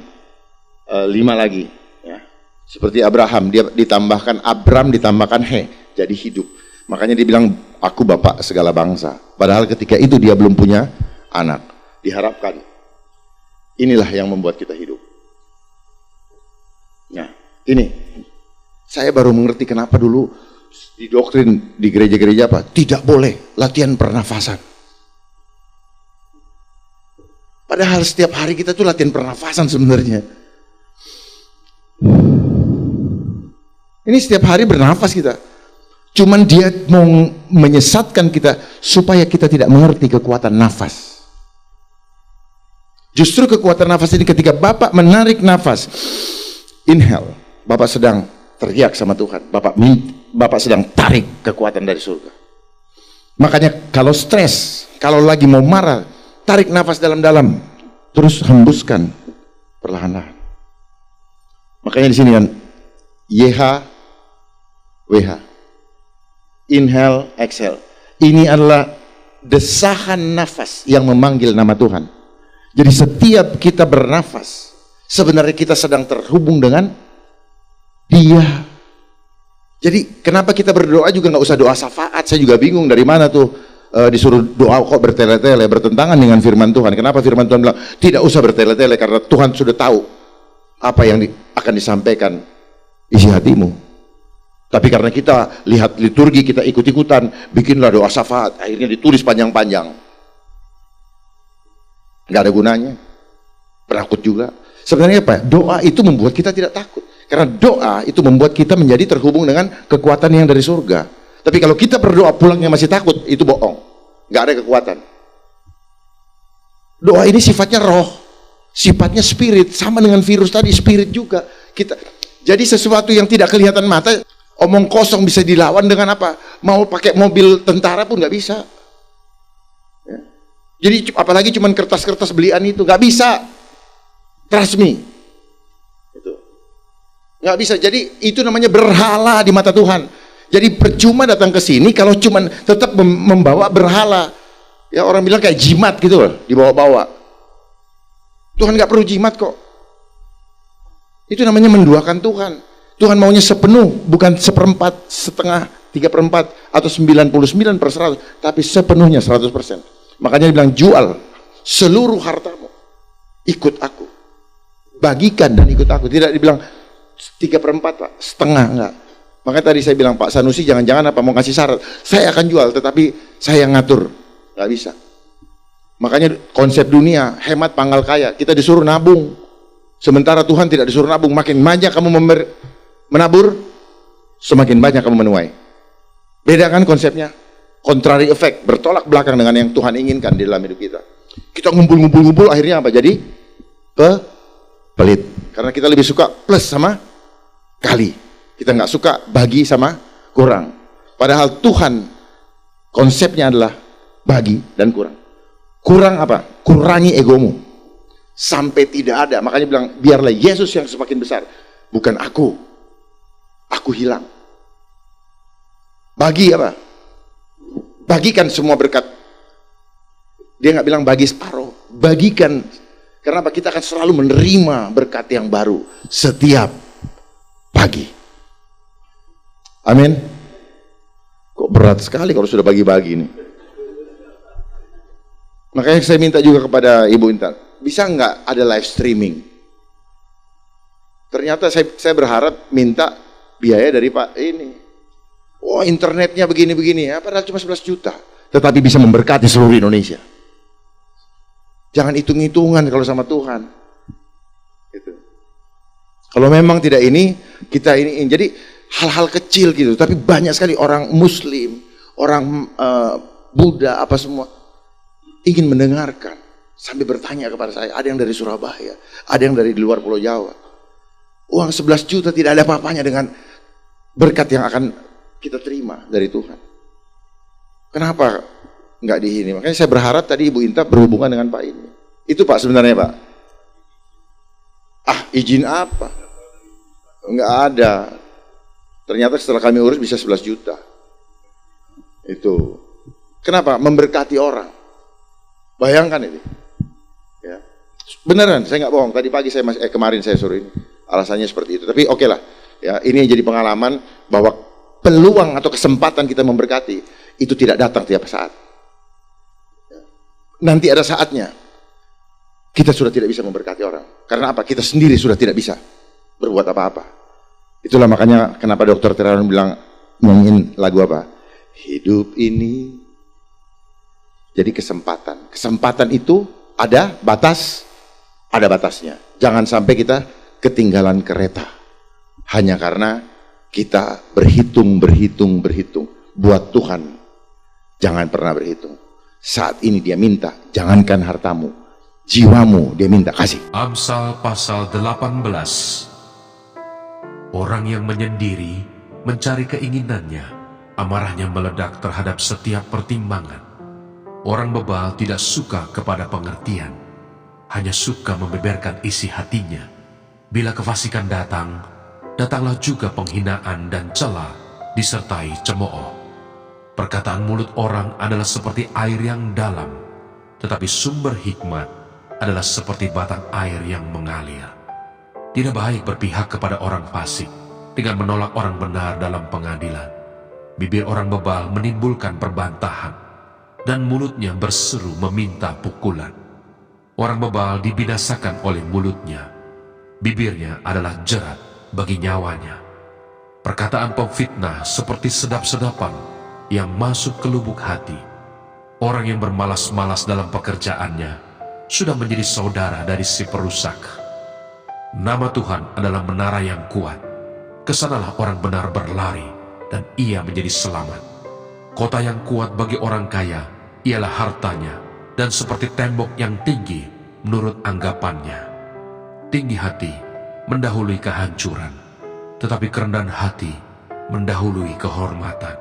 5 lagi. Ya. Seperti Abraham, dia ditambahkan Abram ditambahkan He, jadi hidup. Makanya dia bilang, aku bapak segala bangsa. Padahal ketika itu dia belum punya anak. Diharapkan inilah yang membuat kita hidup. Nah, ini saya baru mengerti kenapa dulu di doktrin di gereja-gereja apa? Tidak boleh latihan pernafasan. Padahal setiap hari kita tuh latihan pernafasan sebenarnya. Ini setiap hari bernafas kita. Cuman dia mau menyesatkan kita supaya kita tidak mengerti kekuatan nafas. Justru kekuatan nafas ini ketika Bapak menarik nafas, inhale, Bapak sedang teriak sama Tuhan. Bapak sedang tarik kekuatan dari surga. Makanya kalau stres, kalau lagi mau marah, tarik nafas dalam-dalam, terus hembuskan perlahan-lahan. Makanya di sini kan YHWH, inhale, exhale. Ini adalah desahan nafas yang memanggil nama Tuhan. Jadi setiap kita bernafas, sebenarnya kita sedang terhubung dengan Dia. Jadi kenapa kita berdoa juga nggak usah doa syafaat? Saya juga bingung dari mana tuh disuruh doa kok bertele-tele, bertentangan dengan firman Tuhan. Kenapa firman Tuhan bilang tidak usah bertele-tele, karena Tuhan sudah tahu apa yang akan disampaikan isi hatimu. Tapi karena kita lihat liturgi, kita ikut-ikutan, bikinlah doa syafaat, akhirnya ditulis panjang-panjang. Nggak ada gunanya, penakut juga. Sebenarnya apa? Doa itu membuat kita tidak takut. Karena doa itu membuat kita menjadi terhubung dengan kekuatan yang dari surga. Tapi kalau kita berdoa pulangnya masih takut, itu bohong. Nggak ada kekuatan. Doa ini sifatnya roh, sifatnya spirit, sama dengan virus tadi, spirit juga. Jadi sesuatu yang tidak kelihatan mata, omong kosong bisa dilawan dengan apa? Mau pakai mobil tentara pun nggak bisa. Ya. Jadi apalagi cuman kertas-kertas belian itu, nggak bisa. Trust me. Nggak bisa. Jadi itu namanya berhala di mata Tuhan. Jadi percuma datang ke sini kalau cuman tetap membawa berhala. Ya orang bilang kayak jimat gitu loh, dibawa-bawa. Tuhan nggak perlu jimat kok. Itu namanya menduakan Tuhan. Tuhan maunya sepenuh, bukan seperempat, setengah, 3/4 atau 99/100, tapi sepenuhnya 100%. Makanya dia bilang jual seluruh hartamu, ikut aku, bagikan dan ikut aku. Tidak dibilang 3/4 Pak, setengah, enggak. Makanya tadi saya bilang Pak Sanusi jangan-jangan apa mau kasih syarat, saya akan jual tetapi saya yang ngatur, nggak bisa. Makanya konsep dunia hemat pangkal kaya, kita disuruh nabung, sementara Tuhan tidak disuruh nabung. Makin banyak kamu menabur, semakin banyak kamu menuai. Beda kan konsepnya? Contrary effect, bertolak belakang dengan yang Tuhan inginkan di dalam hidup kita. Kita ngumpul-ngumpul, akhirnya apa? Jadi pelit, karena kita lebih suka plus sama kali, kita nggak suka bagi sama kurang. Padahal Tuhan konsepnya adalah bagi dan kurang. Kurang apa? Kurangi egomu sampai tidak ada. Makanya bilang biarlah Yesus yang semakin besar, bukan aku. Aku hilang. Bagi apa? Bagikan semua berkat. Dia nggak bilang bagi separuh, bagikan. Karena apa? Kita akan selalu menerima berkat yang baru setiap pagi. Amin. Kok berat sekali kalau sudah bagi-bagi nih. Makanya saya minta juga kepada Ibu Intan, bisa nggak ada live streaming? Ternyata saya berharap minta biaya dari Pak ini. Oh internetnya begini-begini ya, padahal cuma 11 juta. Tetapi bisa memberkati seluruh Indonesia. Jangan hitung-hitungan kalau sama Tuhan. Gitu. Kalau memang tidak ini, kita ini. Jadi hal-hal kecil gitu, tapi banyak sekali orang Muslim, orang Buddha, apa semua ingin mendengarkan. Sampai bertanya kepada saya, ada yang dari Surabaya, ada yang dari luar Pulau Jawa. Uang 11 juta tidak ada apa-apanya dengan berkat yang akan kita terima dari Tuhan. Kenapa nggak di ini? Makanya saya berharap tadi Ibu Inta berhubungan dengan Pak ini. Itu Pak sebenarnya Pak. Ah izin apa? Nggak ada. Ternyata setelah kami urus bisa 11 juta. Itu. Kenapa? Memberkati orang. Bayangkan ini. Ya. Beneran, saya nggak bohong. Tadi pagi saya kemarin saya suruh ini. Alasannya seperti itu. Tapi oke lah. Ya, ini jadi pengalaman bahwa peluang atau kesempatan kita memberkati itu tidak datang tiap saat. Nanti ada saatnya kita sudah tidak bisa memberkati orang. Karena apa? Kita sendiri sudah tidak bisa berbuat apa-apa. Itulah makanya kenapa Dr. Terawan bilang nyanyiin lagu apa? Hidup ini jadi kesempatan. Kesempatan itu ada batasnya. Jangan sampai kita ketinggalan kereta hanya karena kita berhitung. Buat Tuhan jangan pernah berhitung. Saat ini dia minta, jangankan hartamu, jiwamu dia minta kasih. Amsal pasal 18. Orang yang menyendiri mencari keinginannya, amarahnya meledak terhadap setiap pertimbangan. Orang bebal tidak suka kepada pengertian, hanya suka membeberkan isi hatinya. Bila kefasikan datang, datanglah juga penghinaan dan cela disertai cemooh. Perkataan mulut orang adalah seperti air yang dalam, tetapi sumber hikmat adalah seperti batang air yang mengalir. Tidak baik berpihak kepada orang fasik, dengan menolak orang benar dalam pengadilan. Bibir orang bebal menimbulkan perbantahan, dan mulutnya berseru meminta pukulan. Orang bebal dibinasakan oleh mulutnya. Bibirnya adalah jerat bagi nyawanya. Perkataan pemfitnah seperti sedap-sedapan yang masuk ke lubuk hati. Orang yang bermalas-malas dalam pekerjaannya sudah menjadi saudara dari si perusak. Nama Tuhan adalah menara yang kuat. Kesanalah orang benar berlari, dan ia menjadi selamat. Kota yang kuat bagi orang kaya ialah hartanya, dan seperti tembok yang tinggi menurut anggapannya. Tinggi hati mendahului kehancuran, tetapi kerendahan hati mendahului kehormatan.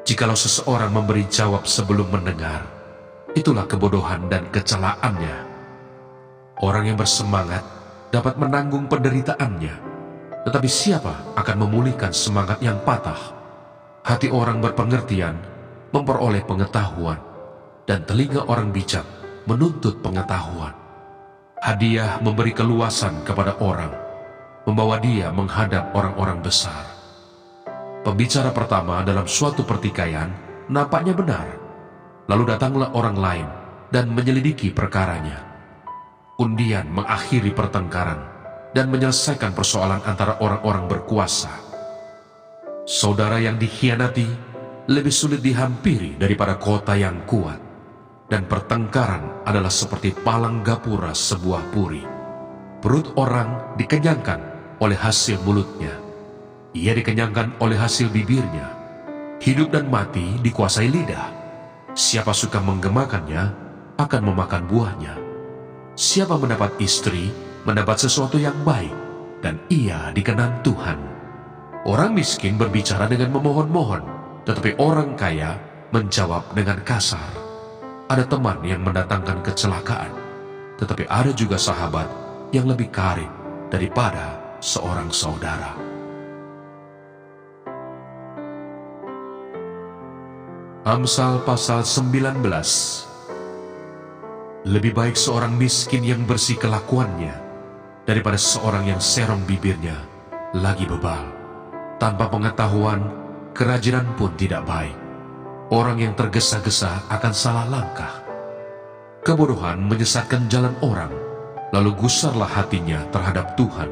Jikalau seseorang memberi jawab sebelum mendengar, itulah kebodohan dan kecelaannya. Orang yang bersemangat dapat menanggung penderitaannya, tetapi siapa akan memulihkan semangat yang patah? Hati orang berpengertian memperoleh pengetahuan, dan telinga orang bijak menuntut pengetahuan. Hadiah memberi keluasan kepada orang, membawa dia menghadap orang-orang besar. Pembicara pertama dalam suatu pertikaian nampaknya benar. Lalu datanglah orang lain dan menyelidiki perkaranya. Undian mengakhiri pertengkaran dan menyelesaikan persoalan antara orang-orang berkuasa. Saudara yang dikhianati lebih sulit dihampiri daripada kota yang kuat, dan pertengkaran adalah seperti palang gapura sebuah puri. Perut orang dikenyangkan oleh hasil mulutnya. Ia dikenyangkan oleh hasil bibirnya. Hidup dan mati dikuasai lidah. Siapa suka menggemakannya akan memakan buahnya. Siapa mendapat istri mendapat sesuatu yang baik, dan ia dikenang Tuhan. Orang miskin berbicara dengan memohon-mohon, tetapi orang kaya menjawab dengan kasar. Ada teman yang mendatangkan kecelakaan, tetapi ada juga sahabat yang lebih karib daripada seorang saudara. Amsal pasal 19. Lebih baik seorang miskin yang bersih kelakuannya daripada seorang yang serong bibirnya lagi bebal. Tanpa pengetahuan, kerajinan pun tidak baik. Orang yang tergesa-gesa akan salah langkah. Kebodohan menyesatkan jalan orang, lalu gusarlah hatinya terhadap Tuhan.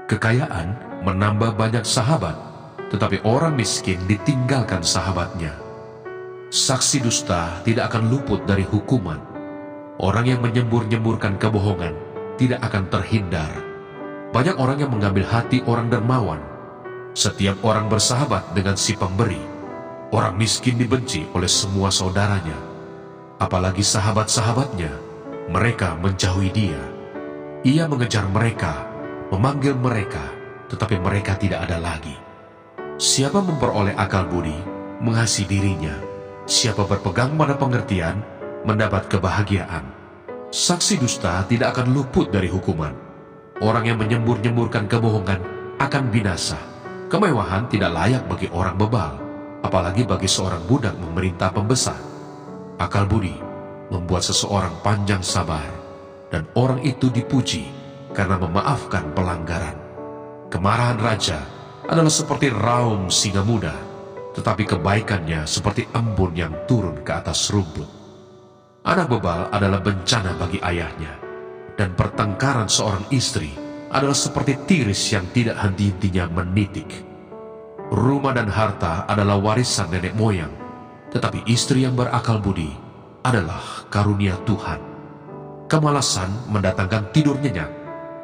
Kekayaan menambah banyak sahabat, tetapi orang miskin ditinggalkan sahabatnya. Saksi dusta tidak akan luput dari hukuman. Orang yang menyembur-nyemburkan kebohongan tidak akan terhindar. Banyak orang yang mengambil hati orang dermawan. Setiap orang bersahabat dengan si pemberi. Orang miskin dibenci oleh semua saudaranya. Apalagi sahabat-sahabatnya, mereka menjauhi dia. Ia mengejar mereka, memanggil mereka, tetapi mereka tidak ada lagi. Siapa memperoleh akal budi, mengasihi dirinya. Siapa berpegang pada pengertian, mendapat kebahagiaan. Saksi dusta tidak akan luput dari hukuman. Orang yang menyembur-nyemburkan kebohongan akan binasa. Kemewahan tidak layak bagi orang bebal, apalagi bagi seorang budak memerintah pembesar. Akal budi membuat seseorang panjang sabar, dan orang itu dipuji karena memaafkan pelanggaran. Kemarahan raja adalah seperti raung singa muda, tetapi kebaikannya seperti embun yang turun ke atas rumput. Anak bebal adalah bencana bagi ayahnya, dan pertengkaran seorang istri adalah seperti tiris yang tidak henti-hentinya menitik. Rumah dan harta adalah warisan nenek moyang, tetapi istri yang berakal budi adalah karunia Tuhan. Kemalasan mendatangkan tidur nyenyak,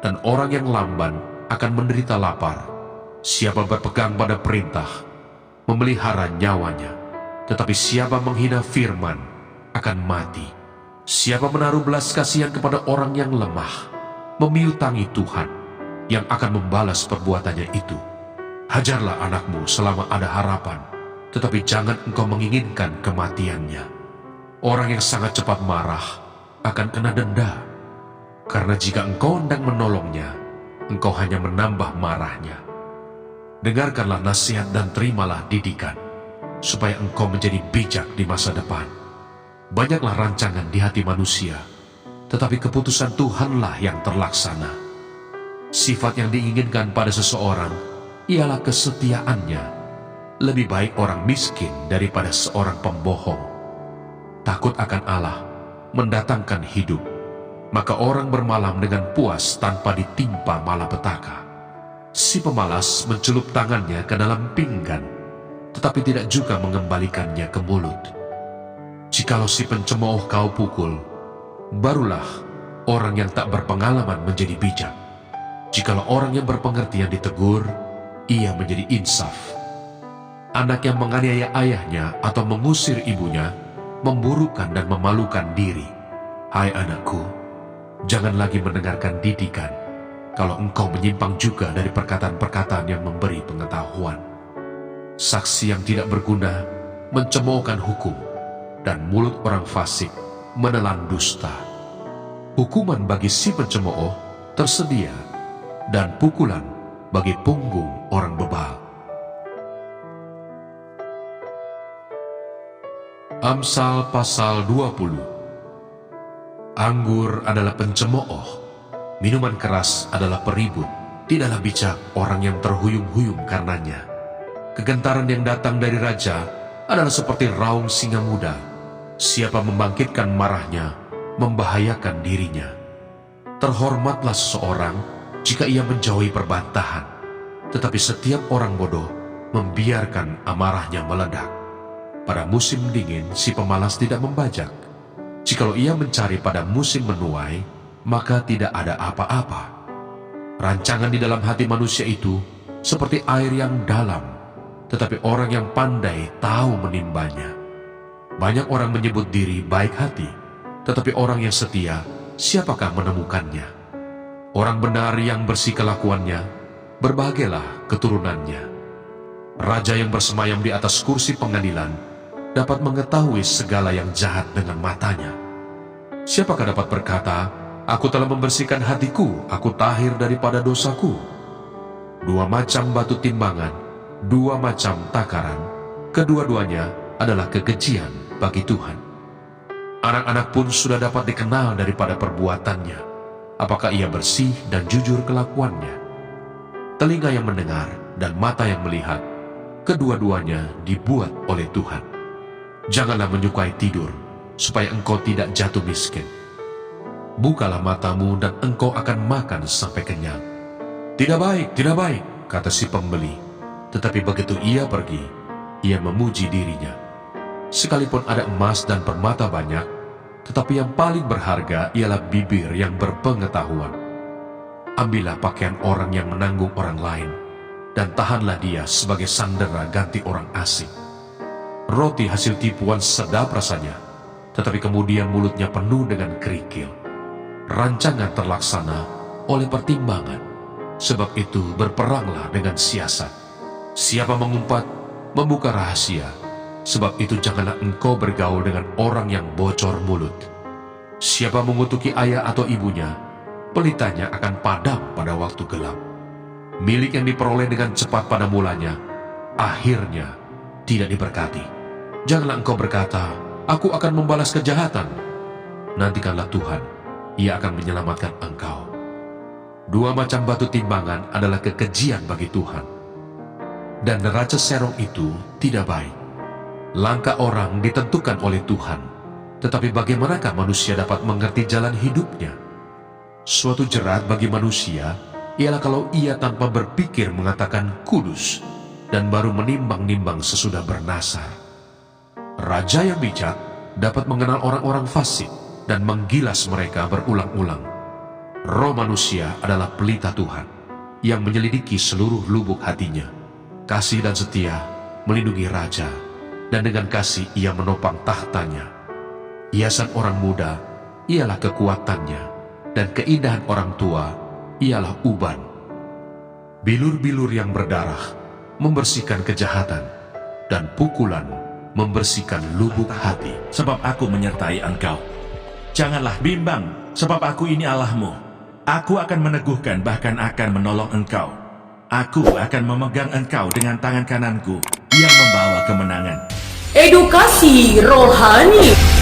dan orang yang lamban akan menderita lapar. Siapa berpegang pada perintah, memelihara nyawanya, tetapi siapa menghina firman akan mati. Siapa menaruh belas kasihan kepada orang yang lemah, memiutangi Tuhan yang akan membalas perbuatannya itu. Hajarlah anakmu selama ada harapan, tetapi jangan engkau menginginkan kematiannya. Orang yang sangat cepat marah akan kena denda, karena jika engkau hendak menolongnya, engkau hanya menambah marahnya. Dengarkanlah nasihat dan terimalah didikan, supaya engkau menjadi bijak di masa depan. Banyaklah rancangan di hati manusia, tetapi keputusan Tuhanlah yang terlaksana. Sifat yang diinginkan pada seseorang ialah kesetiaannya. Lebih baik orang miskin daripada seorang pembohong. Takut akan Allah mendatangkan hidup, maka orang bermalam dengan puas tanpa ditimpa malapetaka. Si pemalas mencelup tangannya ke dalam pinggan, tetapi tidak juga mengembalikannya ke mulut. Jikalau si pencemooh kau pukul, barulah orang yang tak berpengalaman menjadi bijak. Jikalau orang yang berpengertian ditegur, ia menjadi insaf. Anak yang menganiaya ayahnya atau mengusir ibunya, memburukan dan memalukan diri. Hai anakku, jangan lagi mendengarkan didikan, kalau engkau menyimpang juga dari perkataan-perkataan yang memberi pengetahuan. Saksi yang tidak berguna mencemoohkan hukum, dan mulut orang fasik menelan dusta. Hukuman bagi si pencemooh tersedia, dan pukulan bagi punggung orang bebal. Amsal pasal 20. Anggur adalah pencemooh, minuman keras adalah peribut. Tidaklah bijak orang yang terhuyung-huyung karenanya. Kegentaran yang datang dari raja adalah seperti raung singa muda. Siapa membangkitkan marahnya, membahayakan dirinya. Terhormatlah seseorang jika ia menjauhi perbantahan, tetapi setiap orang bodoh membiarkan amarahnya meledak. Pada musim dingin, si pemalas tidak membajak. Jikalau ia mencari pada musim menuai, maka tidak ada apa-apa. Rancangan di dalam hati manusia itu seperti air yang dalam, tetapi orang yang pandai tahu menimbanya. Banyak orang menyebut diri baik hati, tetapi orang yang setia, siapakah menemukannya? Orang benar yang bersih kelakuannya, berbahagialah keturunannya. Raja yang bersemayam di atas kursi pengadilan dapat mengetahui segala yang jahat dengan matanya. Siapakah dapat berkata, aku telah membersihkan hatiku, aku tahir daripada dosaku? Dua macam batu timbangan, dua macam takaran, kedua-duanya adalah kekejian bagi Tuhan. Anak-anak pun sudah dapat dikenal daripada perbuatannya, apakah ia bersih dan jujur kelakuannya. Telinga yang mendengar dan mata yang melihat, kedua-duanya dibuat oleh Tuhan. Janganlah menyukai tidur, supaya engkau tidak jatuh miskin. Bukalah matamu dan engkau akan makan sampai kenyang. Tidak baik, kata si pembeli. Tetapi begitu ia pergi, ia memuji dirinya. Sekalipun ada emas dan permata banyak, tetapi yang paling berharga ialah bibir yang berpengetahuan. Ambillah pakaian orang yang menanggung orang lain, dan tahanlah dia sebagai sandera ganti orang asing. Roti hasil tipuan sedap rasanya, tetapi kemudian mulutnya penuh dengan kerikil. Rancangan terlaksana oleh pertimbangan, sebab itu berperanglah dengan siasat. Siapa mengumpat, membuka rahasia, sebab itu janganlah engkau bergaul dengan orang yang bocor mulut. Siapa mengutuki ayah atau ibunya, pelitanya akan padam pada waktu gelap. Milik yang diperoleh dengan cepat pada mulanya, akhirnya tidak diberkati. Janganlah engkau berkata, aku akan membalas kejahatan. Nantikanlah Tuhan, ia akan menyelamatkan engkau. Dua macam batu timbangan adalah kekejian bagi Tuhan, dan neraca serong itu tidak baik. Langkah orang ditentukan oleh Tuhan, tetapi bagaimanakah manusia dapat mengerti jalan hidupnya? Suatu jerat bagi manusia ialah kalau ia tanpa berpikir mengatakan kudus, dan baru menimbang-nimbang sesudah bernasar. Raja yang bijak dapat mengenal orang-orang fasik dan menggilas mereka berulang-ulang. Roh manusia adalah pelita Tuhan yang menyelidiki seluruh lubuk hatinya. Kasih dan setia melindungi raja, dan dengan kasih ia menopang tahtanya. Hiasan orang muda ialah kekuatannya, dan keindahan orang tua ialah uban. Bilur-bilur yang berdarah membersihkan kejahatan, dan pukulan membersihkan lubuk hati. Sebab aku menyertai engkau. Janganlah bimbang, sebab aku ini Allahmu. Aku akan meneguhkan, bahkan akan menolong engkau. Aku akan memegang engkau dengan tangan kananku yang membawa kemenangan. Edukasi rohani.